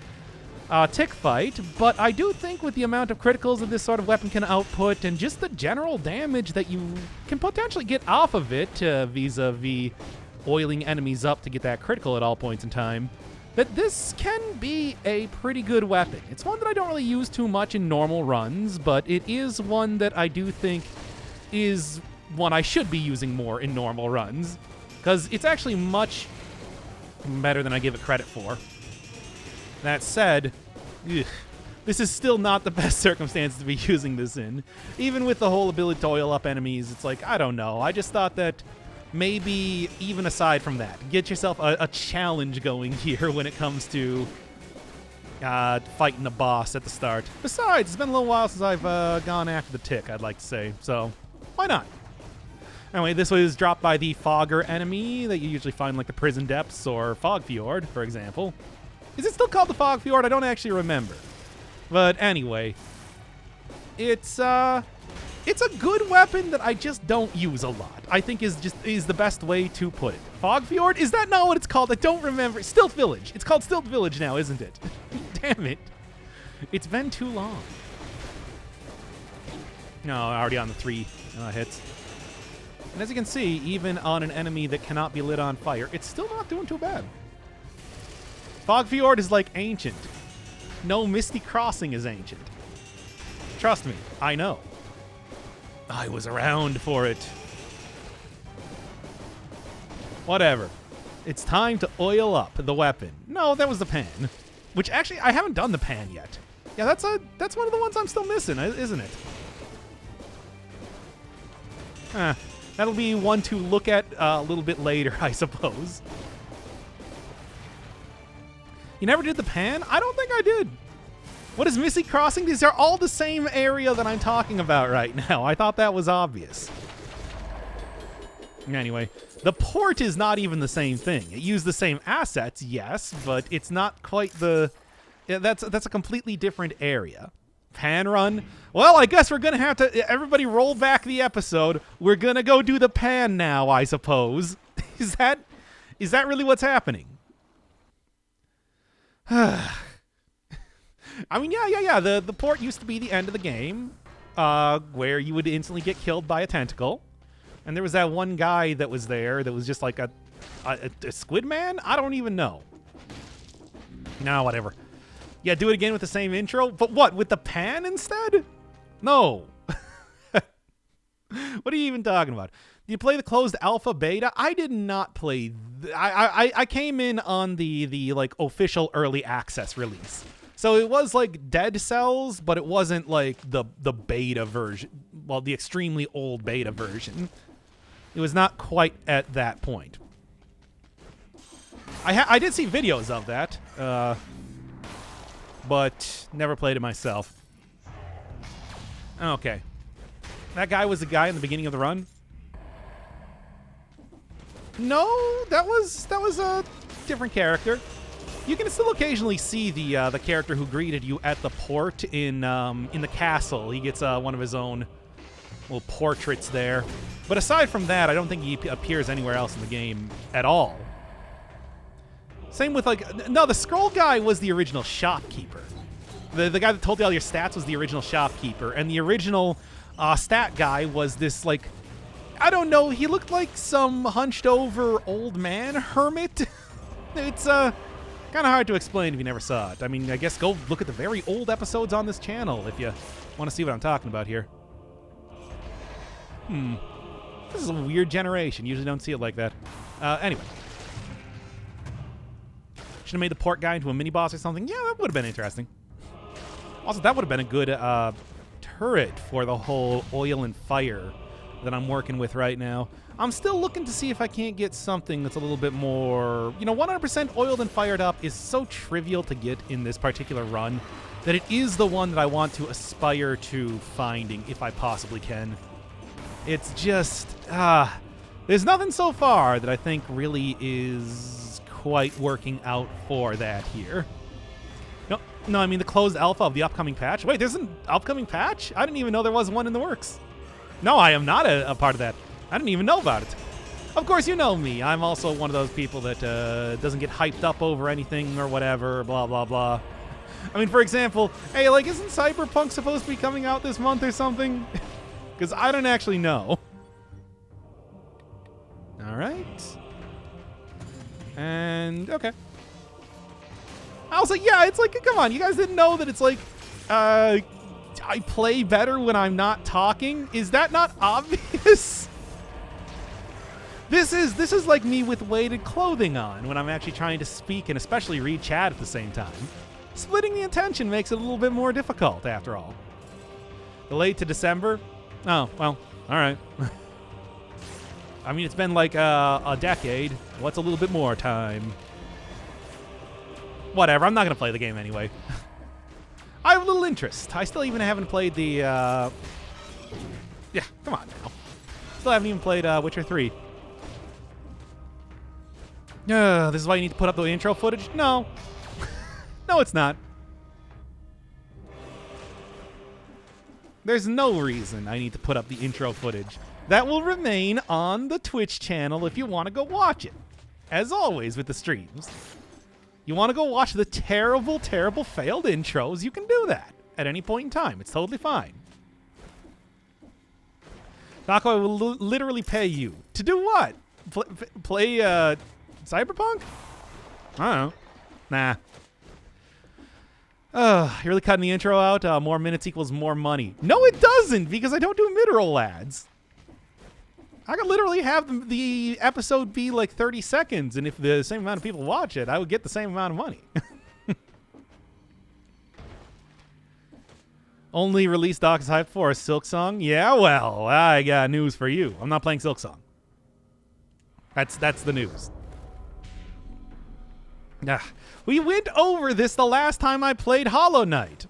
tick fight, but I do think with the amount of criticals that this sort of weapon can output and just the general damage that you can potentially get off of it vis-a-vis oiling enemies up to get that critical at all points in time, that this can be a pretty good weapon. It's one that I don't really use too much in normal runs, but it is one that I do think is one I should be using more in normal runs, because it's actually much better than I give it credit for. That said, this is still not the best circumstances to be using this in. Even with the whole ability to oil up enemies, it's like, I don't know. I just thought that maybe even aside from that, get yourself a challenge going here when it comes to fighting a boss at the start. Besides, it's been a little while since I've gone after the tick, I'd like to say. So, why not? Anyway, this was dropped by the Fogger enemy that you usually find in like the Prison Depths or Fog Fjord, for example. Is it still called the Fog Fjord? I don't actually remember. But anyway, it's a good weapon that I just don't use a lot. I think is the best way to put it. Fog Fjord? Is that not what it's called? I don't remember. Stilt Village. It's called Stilt Village now, isn't it? Damn it. It's been too long. No, already on the 3 hits. And as you can see, even on an enemy that cannot be lit on fire, it's still not doing too bad. Fog Fjord is like ancient. No Misty Crossing is ancient. Trust me, I know. I was around for it. Whatever. It's time to oil up the weapon. No, that was the pan. Which actually, I haven't done the pan yet. Yeah, that's one of the ones I'm still missing, isn't it? That'll be one to look at a little bit later, I suppose. You never did the pan? I don't think I did. What is Missy Crossing? These are all the same area that I'm talking about right now. I thought that was obvious. Anyway, the port is not even the same thing. It used the same assets, yes, but it's not quite the... Yeah, that's a completely different area. Pan run? Well, I guess we're going to have to... Everybody roll back the episode. We're going to go do the pan now, I suppose. Is that really what's happening? I mean, yeah. The port used to be the end of the game, where you would instantly get killed by a tentacle. And there was that one guy that was there that was just like a squid man? I don't even know. No, whatever. Yeah, do it again with the same intro? But what, with the pan instead? No. What are you even talking about? Do you play the closed alpha beta? I did not play... I came in on the like official early access release. So it was like Dead Cells, but it wasn't like the beta version. Well, the extremely old beta version. It was not quite at that point. I did see videos of that, but never played it myself. Okay. That guy was the guy in the beginning of the run? No, that was a different character. You can still occasionally see the character who greeted you at the port in the castle. He gets one of his own little portraits there. But aside from that, I don't think he appears anywhere else in the game at all. Same with no, the scroll guy was the original shopkeeper. The guy that told you all your stats was the original shopkeeper, and the original stat guy was this like, I don't know, he looked like some hunched over old man hermit. It's kind of hard to explain if you never saw it. I mean, I guess go look at the very old episodes on this channel if you want to see what I'm talking about here. This is a weird generation. Usually don't see it like that. Anyway. Should have made the port guy into a mini-boss or something. Yeah, that would have been interesting. Also, that would have been a good turret for the whole oil and fire that I'm working with right now. I'm still looking to see if I can't get something that's a little bit more... 100% oiled and fired up is so trivial to get in this particular run that it is the one that I want to aspire to finding if I possibly can. It's just... there's nothing so far that I think really is quite working out for that here. No, I mean the closed alpha of the upcoming patch. Wait, there's an upcoming patch? I didn't even know there was one in the works. No, I am not a part of that. I didn't even know about it. Of course, you know me. I'm also one of those people that doesn't get hyped up over anything or whatever, blah, blah, blah. I mean, for example, hey, like, isn't Cyberpunk supposed to be coming out this month or something? Because I don't actually know. All right. And, okay. I was like, yeah, it's like, come on, you guys didn't know that it's like, I play better when I'm not talking? Is that not obvious? This is like me with weighted clothing on when I'm actually trying to speak and especially read chat at the same time. Splitting the attention makes it a little bit more difficult, after all. Delayed to December? Oh, well, all right. I mean, it's been like a decade. What's a little bit more time? Whatever, I'm not going to play the game anyway. I have a little interest. I still even haven't played the... Yeah, come on now. Still haven't even played Witcher 3. This is why you need to put up the intro footage? No. No, it's not. There's no reason I need to put up the intro footage. That will remain on the Twitch channel if you want to go watch it. As always with the streams. You want to go watch the terrible, terrible failed intros, you can do that at any point in time. It's totally fine. Taco will literally pay you. To do what? Play Cyberpunk? I don't know. Nah. You're really cutting the intro out? More minutes equals more money. No, it doesn't, because I don't do mid-roll ads. I could literally have the episode be like 30 seconds, and if the same amount of people watch it, I would get the same amount of money. Only release Doc is hyped for a Silk Song? Yeah, well, I got news for you. I'm not playing Silk Song. That's the news. We went over this the last time I played Hollow Knight.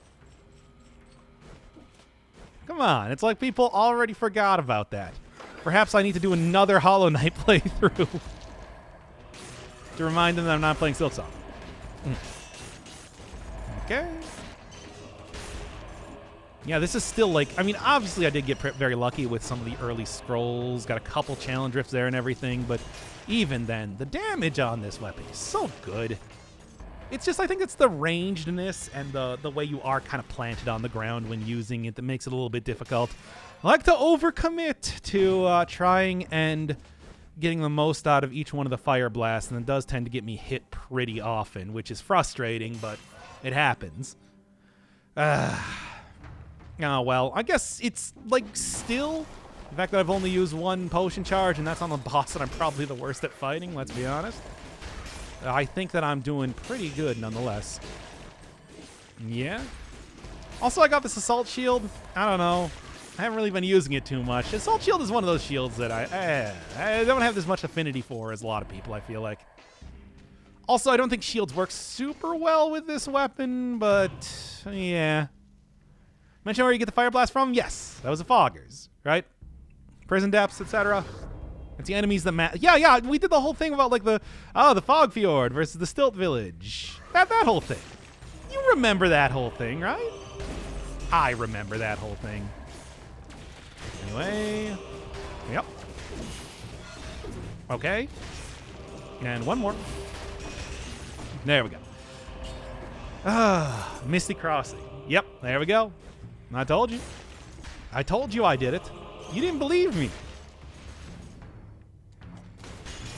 Come on, it's like people already forgot about that. Perhaps I need to do another Hollow Knight playthrough to remind them that I'm not playing Silk Song. Okay. Yeah, this is still like, I mean, obviously I did get very lucky with some of the early scrolls, got a couple challenge drifts there and everything, but even then, the damage on this weapon is so good. It's just, I think it's the rangedness and the way you are kind of planted on the ground when using it that makes it a little bit difficult. I like to overcommit to trying and getting the most out of each one of the fire blasts, and it does tend to get me hit pretty often, which is frustrating, but it happens. Oh, well, I guess it's, like, still the fact that I've only used one potion charge, and that's on the boss that I'm probably the worst at fighting, let's be honest. I think that I'm doing pretty good nonetheless. Yeah. Also, I got this Assault Shield. I don't know. I haven't really been using it too much. Assault Shield is one of those shields that I don't have as much affinity for as a lot of people, I feel like. Also, I don't think shields work super well with this weapon, but yeah. Mention where you get the Fire Blast from? Yes, that was the Foggers, right? Prison depths, etc. It's the enemies that matter. Yeah, we did the whole thing about, like, the Fog Fjord versus the Stilt Village. That whole thing. You remember that whole thing, right? I remember that whole thing. Anyway. Yep. Okay. And one more. There we go. Misty Crossing. Yep, there we go. I told you. I told you I did it. You didn't believe me.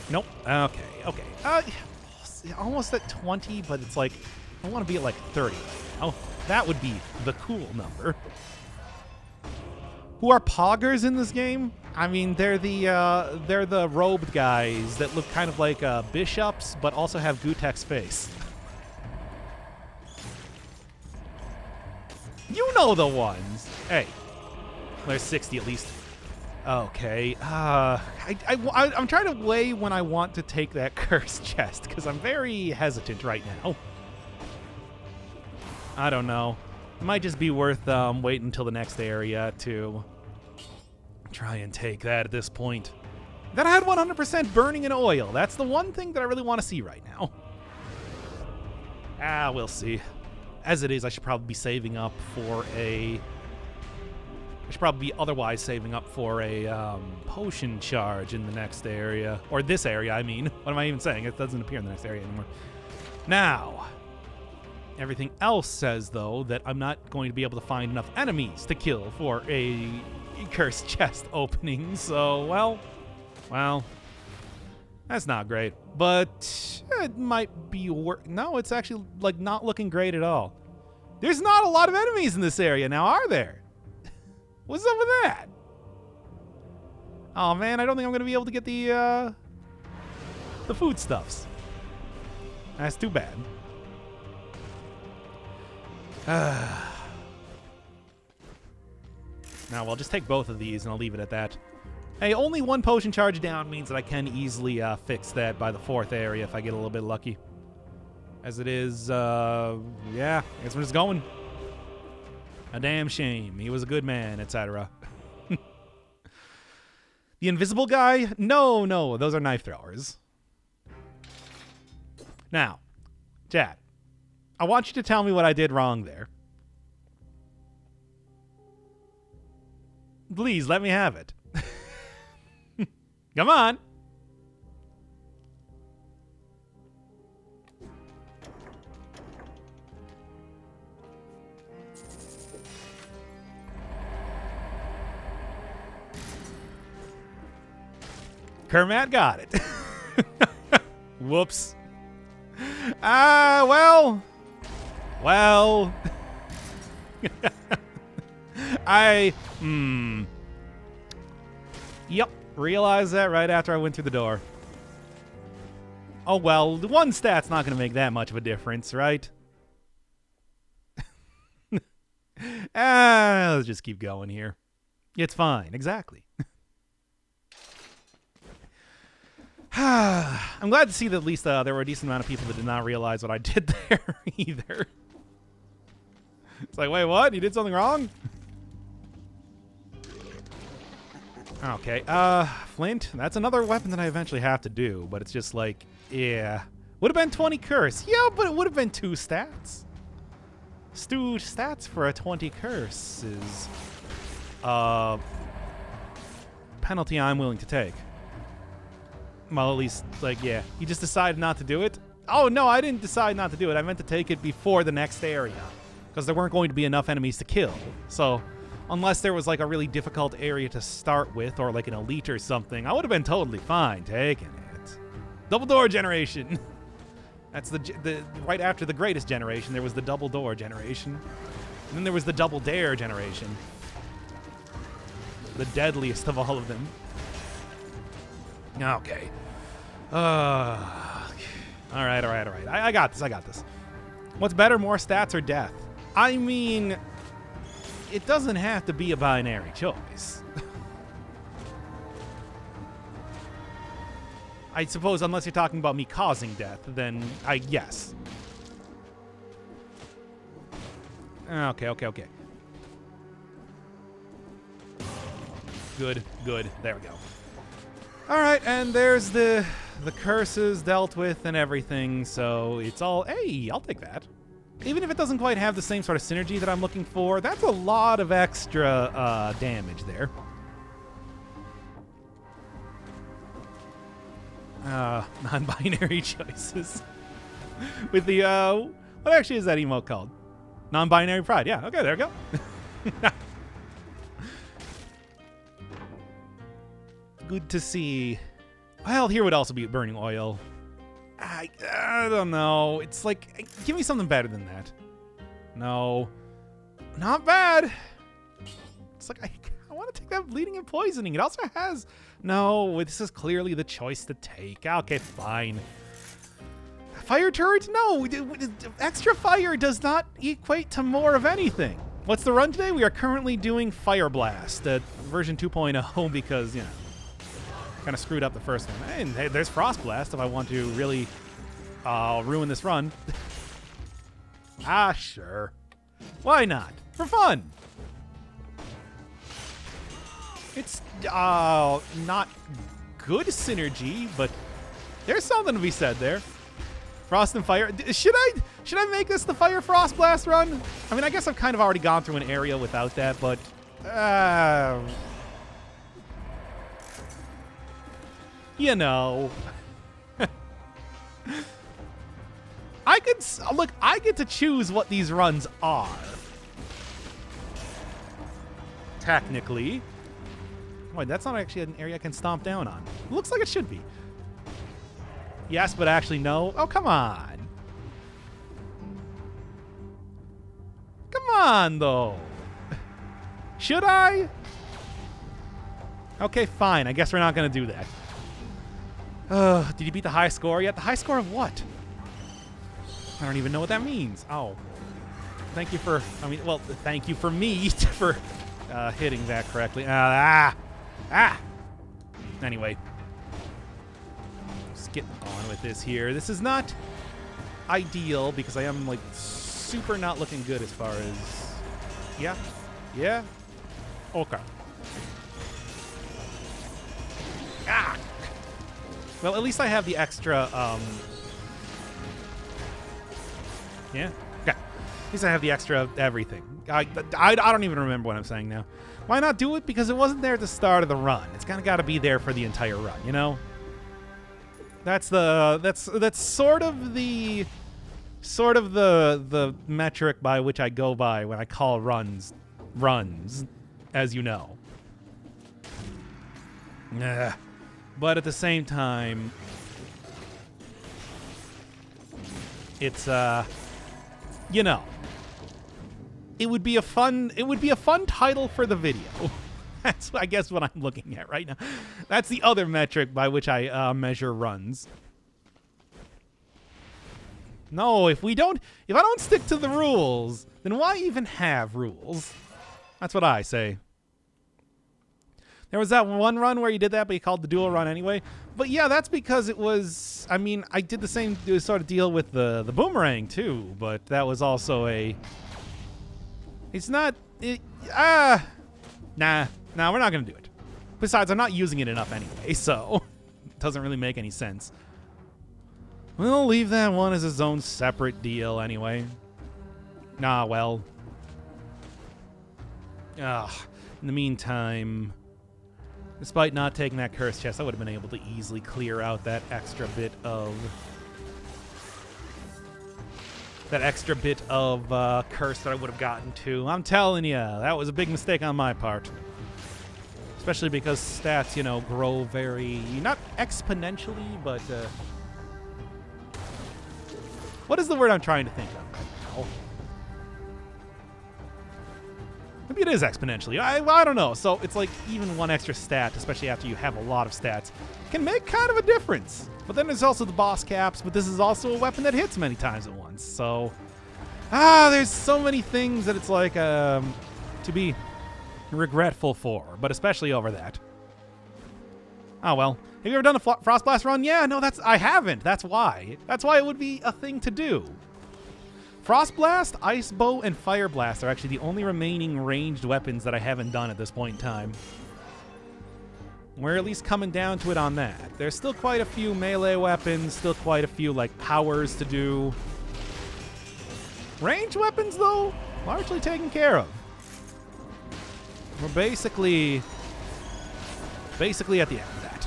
Nope. Okay. Almost at 20, but it's like, I want to be at like 30. Oh, that would be the cool number. Who are poggers in this game? I mean, they're the robed guys that look kind of like bishops, but also have Gutek's face. You know the ones. Hey, there's 60 at least. Okay. I'm trying to weigh when I want to take that cursed chest because I'm very hesitant right now. I don't know. It might just be worth waiting until the next area to try and take that at this point. That had 100% burning in oil. That's the one thing that I really want to see right now. We'll see. As it is, I should probably be saving up for a... I should probably be otherwise saving up for a potion charge in the next area. Or this area, I mean. What am I even saying? It doesn't appear in the next area anymore. Now, everything else says, though, that I'm not going to be able to find enough enemies to kill for a cursed chest opening. So, well, that's not great. But it might be no, it's actually, like, not looking great at all. There's not a lot of enemies in this area now, are there? What's up with that? Oh man, I don't think I'm gonna be able to get the foodstuffs. That's too bad. Now, I'll just take both of these and I'll leave it at that. Hey, only one potion charge down means that I can easily fix that by the 4th area if I get a little bit lucky. As it is, yeah, I guess we're just going. A damn shame. He was a good man, etc. The invisible guy? No, those are knife throwers. Now, chat, I want you to tell me what I did wrong there. Please, let me have it. Come on. Kermat got it. Whoops. Well. Yep, realized that right after I went through the door. Oh well, the one stat's not going to make that much of a difference, right? Let's just keep going here. It's fine. Exactly. I'm glad to see that at least there were a decent amount of people that did not realize what I did there either. It's like, wait, what? You did something wrong? Okay, Flint, that's another weapon that I eventually have to do, but it's just like, yeah. Would have been 20 curse. Yeah, but it would have been 2 stats. 2 stats for a 20 curse is penalty I'm willing to take. Well, at least, like, yeah. You just decided not to do it? Oh, no, I didn't decide not to do it. I meant to take it before the next area, because there weren't going to be enough enemies to kill. So, unless there was, like, a really difficult area to start with, or, like, an elite or something, I would have been totally fine taking it. Double door generation. That's the right after the greatest generation, there was the double door generation. And then there was the double dare generation. The deadliest of all of them. Okay. All right. I got this. What's better, more stats or death? I mean, it doesn't have to be a binary choice. I suppose unless you're talking about me causing death, then yes. Okay. Good. There we go. All right, and there's the curses dealt with and everything, so it's all, hey, I'll take that. Even if it doesn't quite have the same sort of synergy that I'm looking for, that's a lot of extra damage there. Non-binary choices. With the, what actually is that emote called? Non-binary pride, yeah, okay, there we go. Good to see. Well, here would also be burning oil. I don't know. It's like, give me something better than that. No. Not bad. It's like, I want to take that bleeding and poisoning. It also has... No, this is clearly the choice to take. Okay, fine. Fire turret? No. Extra fire does not equate to more of anything. What's the run today? We are currently doing Fire Blast at version 2.0 because, you know, kind of screwed up the first one. And hey, there's Frost Blast if I want to really ruin this run. Sure. Why not? For fun. It's not good synergy, but there's something to be said there. Frost and Fire. Should I make this the Fire Frost Blast run? I mean, I guess I've kind of already gone through an area without that, but you know. I get to choose what these runs are. Technically. Wait, that's not actually an area I can stomp down on. It looks like it should be. Yes, but actually no. Oh, come on. Come on, though. Should I? Okay, fine. I guess we're not going to do that. Did you beat the high score yet? The high score of what? I don't even know what that means. Oh. Thank you for, thank you for me for hitting that correctly. Anyway. Let's get on with this here. This is not ideal because I am, like, super not looking good as far as... Yeah? Yeah? Okay. Well, at least I have the extra, yeah? Okay. At least I have the extra everything. I don't even remember what I'm saying now. Why not do it? Because it wasn't there at the start of the run. It's kind of got to be there for the entire run, you know? That's sort of the metric by which I go by when I call runs, as you know. But at the same time, it's you know, it would be a fun title for the video. That's, I guess, what I'm looking at right now. That's the other metric by which I measure runs. No, if I don't stick to the rules, then why even have rules? That's what I say. There was that one run where you did that, but you called the dual run anyway. But yeah, that's because it was, I mean, I did the same sort of deal with the boomerang too, but that was also a, it's not, nah, we're not going to do it. Besides, I'm not using it enough anyway, so it doesn't really make any sense. We'll leave that one as its own separate deal anyway. Nah, well. In the meantime, despite not taking that curse chest, I would have been able to easily clear out that extra bit of curse that I would have gotten to. I'm telling you, that was a big mistake on my part. Especially because stats, you know, grow very, not exponentially, but what is the word I'm trying to think of right now? Maybe it is exponentially. I don't know. So it's like even one extra stat, especially after you have a lot of stats, can make kind of a difference. But then there's also the boss caps, but this is also a weapon that hits many times at once. So, there's so many things that it's like to be regretful for, but especially over that. Oh, well. Have you ever done a Frost Blast run? Yeah, no, I haven't. That's why. That's why it would be a thing to do. Frost Blast, Ice Bow, and Fire Blast are actually the only remaining ranged weapons that I haven't done at this point in time. We're at least coming down to it on that. There's still quite a few melee weapons, still quite a few, like, powers to do. Ranged weapons, though, largely taken care of. We're basically at the end of that.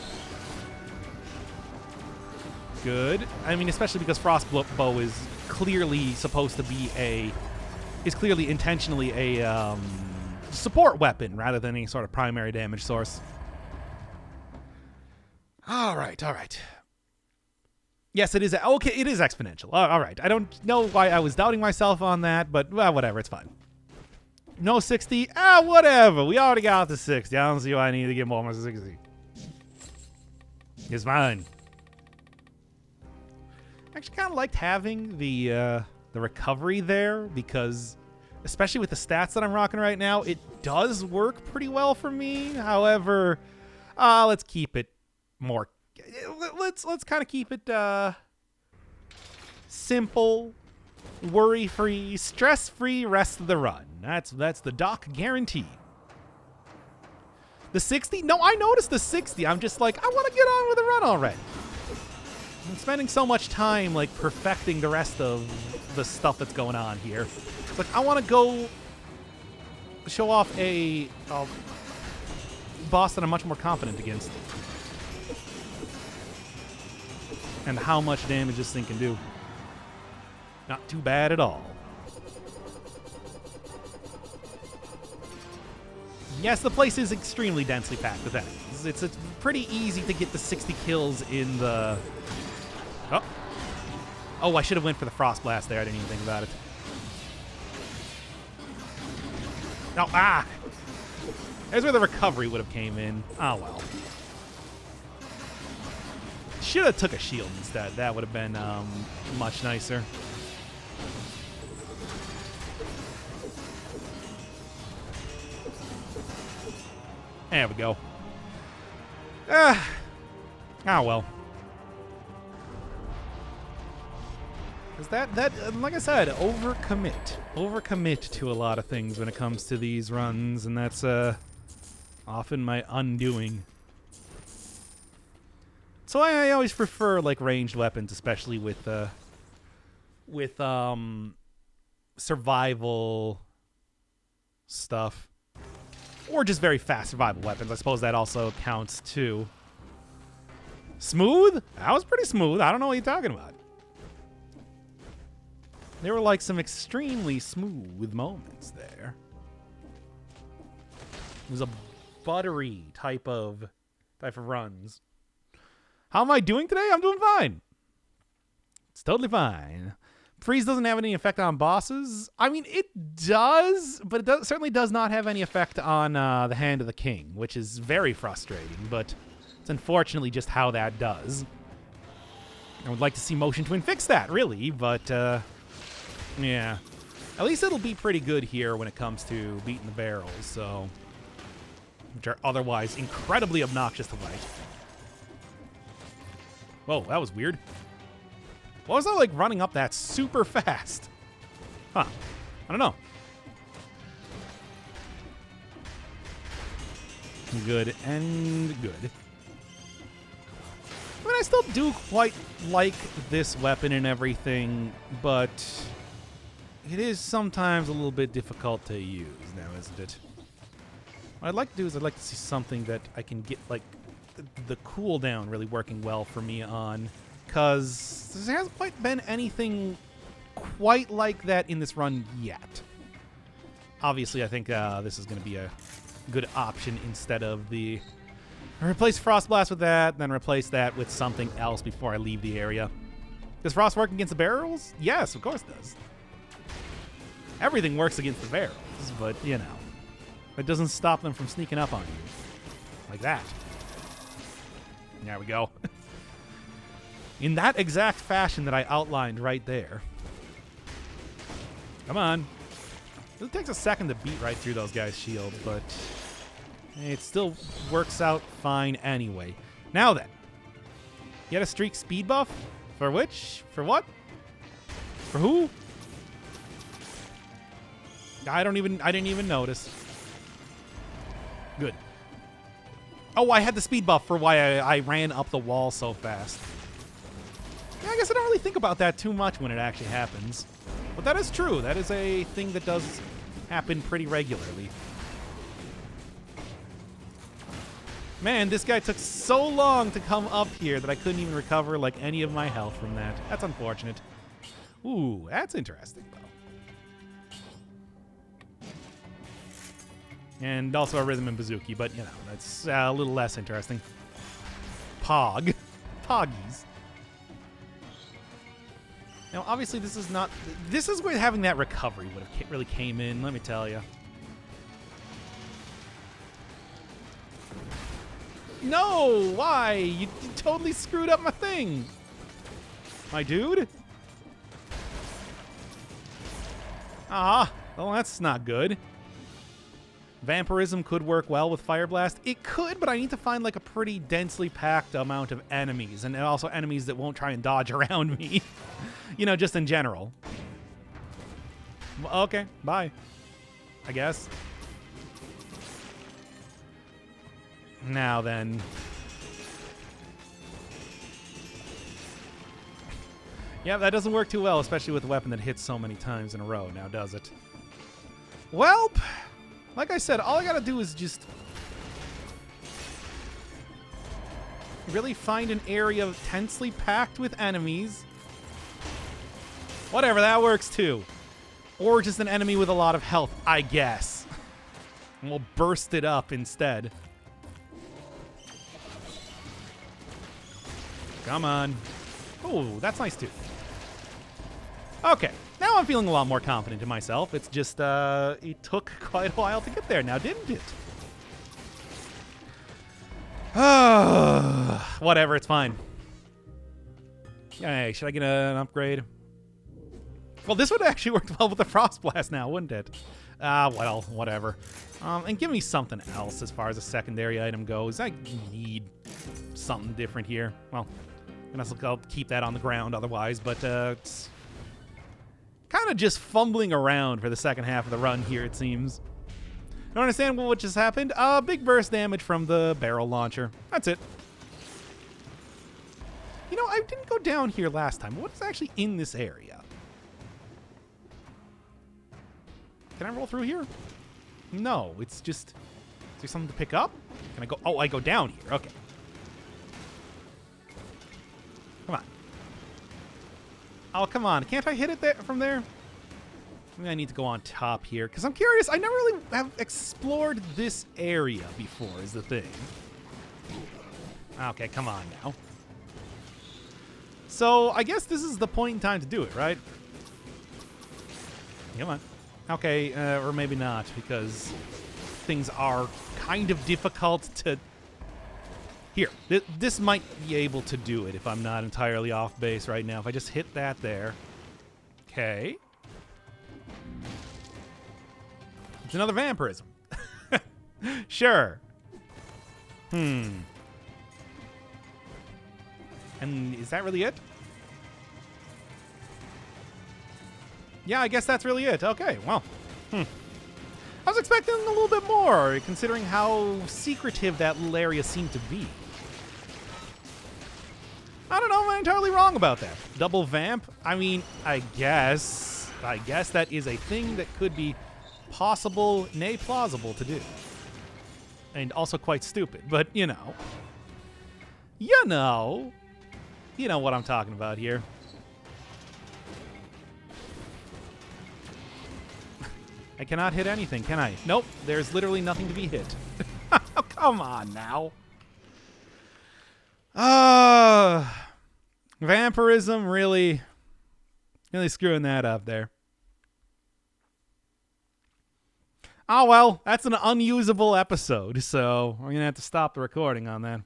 Good. I mean, especially because Frost Bow is clearly supposed to be clearly intentionally a support weapon rather than any sort of primary damage source. All right. Yes, it is. Okay, it is exponential. All right. I don't know why I was doubting myself on that, but well, whatever. It's fine. No 60? Whatever. We already got the 60. I don't see why I need to get more than 60. It's fine. I actually kind of liked having the recovery there because, especially with the stats that I'm rocking right now, it does work pretty well for me. However, let's keep it more. Let's kind of keep it simple, worry-free, stress-free rest of the run. That's the Doc guarantee. The 60? No, I noticed the 60. I'm just like, I want to get on with the run already. I'm spending so much time like perfecting the rest of the stuff that's going on here. It's like I want to go show off a boss that I'm much more confident against. And how much damage this thing can do. Not too bad at all. Yes, the place is extremely densely packed with enemies. It's pretty easy to get the 60 kills in the... Oh, I should have went for the Frost Blast there. I didn't even think about it. No, there's where the recovery would have came in. Oh, well. Should have took a shield instead. That would have been much nicer. There we go. Well. Because that, like I said, overcommit to a lot of things when it comes to these runs, and that's often my undoing. So I always prefer like ranged weapons, especially with survival stuff. Or just very fast survival weapons. I suppose that also counts too. Smooth? That was pretty smooth. I don't know what you're talking about. There were like some extremely smooth moments there. It was a buttery type of runs. How am I doing today? I'm doing fine. It's totally fine. Freeze doesn't have any effect on bosses. I mean, it does, but it certainly does not have any effect on the Hand of the King, which is very frustrating, but it's unfortunately just how that does. I would like to see Motion Twin fix that, really, but yeah. At least it'll be pretty good here when it comes to beating the barrels, so... which are otherwise incredibly obnoxious to fight. Whoa, that was weird. What was I, like, running up that super fast? Huh. I don't know. Good and good. I mean, I still do quite like this weapon and everything, but it is sometimes a little bit difficult to use now, isn't it? What I'd like to do is I'd like to see something that I can get, like, the cooldown really working well for me on, because there hasn't quite been anything quite like that in this run yet. Obviously, I think this is going to be a good option instead of the... replace Frost Blast with that, then replace that with something else before I leave the area. Does Frost work against the barrels? Yes, of course it does. Everything works against the barrels, but, you know, it doesn't stop them from sneaking up on you. Like that. There we go. In that exact fashion that I outlined right there. Come on. It takes a second to beat right through those guys' shields, but it still works out fine anyway. Now then. Get a streak speed buff? For which? For what? For who? I didn't even notice. Good. Oh, I had the speed buff for why I ran up the wall so fast. Yeah, I guess I don't really think about that too much when it actually happens. But that is true. That is a thing that does happen pretty regularly. Man, this guy took so long to come up here that I couldn't even recover, like, any of my health from that. That's unfortunate. Ooh, that's interesting, though. And also a Rhythm and Bazooki, but, you know, that's a little less interesting. Pog. Poggies. Now, obviously, this is not... this is where having that recovery would have really came in, let me tell you. No! Why? You totally screwed up my thing. My dude? Ah, well, that's not good. Vampirism could work well with Fire Blast. It could, but I need to find, like, a pretty densely packed amount of enemies, and also enemies that won't try and dodge around me. You know, just in general. Okay, bye. I guess. Now then. Yeah, that doesn't work too well, especially with a weapon that hits so many times in a row, now does it? Welp! Like I said, all I gotta do is just really find an area tensely packed with enemies. Whatever, that works too. Or just an enemy with a lot of health, I guess. And we'll burst it up instead. Come on. Oh, that's nice too. Okay, now I'm feeling a lot more confident in myself. It's just, it took quite a while to get there now, didn't it? Whatever, it's fine. Hey, should I get an upgrade? Well, this would actually work well with the Frost Blast now, wouldn't it? Well, whatever. And give me something else as far as a secondary item goes. I need something different here. Well, I'll keep that on the ground otherwise, but it's kind of just fumbling around for the second half of the run here, it seems. Don't understand what just happened? Big burst damage from the barrel launcher. That's it. You know, I didn't go down here last time. What is actually in this area? Can I roll through here? No, it's just... is there something to pick up? Can I go... oh, I go down here. Okay. Come on. Oh, come on. Can't I hit it there from there? Maybe I need to go on top here, because I'm curious. I never really have explored this area before, is the thing. Okay, come on now. So, I guess this is the point in time to do it, right? Come on. Okay, or maybe not, because things are kind of difficult to... here, this might be able to do it if I'm not entirely off base right now. If I just hit that there. Okay. It's another vampirism. Sure. And is that really it? Yeah, I guess that's really it. Okay, well. I was expecting a little bit more, considering how secretive that little area seemed to be. I don't know, I'm entirely wrong about that. Double vamp? I mean, I guess that is a thing that could be possible, nay plausible to do. And also quite stupid, but you know. You know what I'm talking about here. I cannot hit anything, can I? Nope, there's literally nothing to be hit. Come on now. Vampirism really screwing that up there. Oh well, that's an unusable episode, so we're gonna have to stop the recording on that.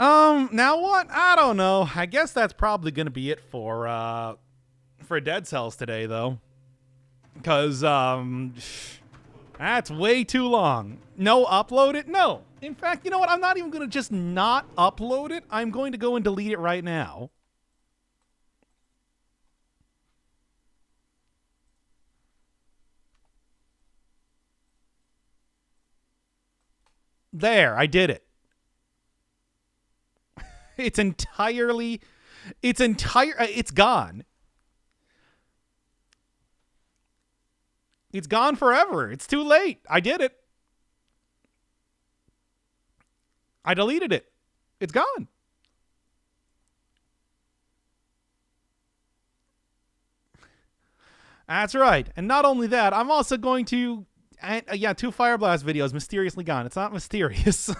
Now what? I don't know. I guess that's probably gonna be it for Dead Cells today, though. Because, that's way too long. No, upload it? No. In fact, you know what? I'm not even going to just not upload it. I'm going to go and delete it right now. There, I did it. It's gone. It's gone forever. It's too late. I did it. I deleted it. It's gone. That's right. And not only that, I'm also going to... 2 Fire Blast videos mysteriously gone. It's not mysterious.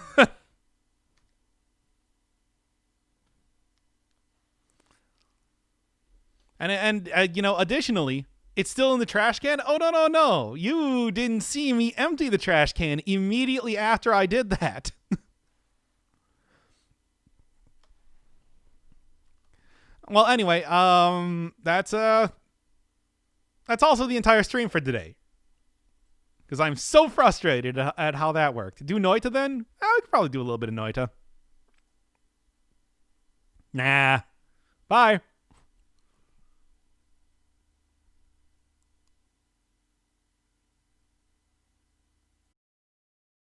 and additionally... It's still in the trash can? Oh, no. You didn't see me empty the trash can immediately after I did that. Well, anyway, that's also the entire stream for today. Because I'm so frustrated at how that worked. Do Noita then? I could probably do a little bit of Noita. Nah. Bye.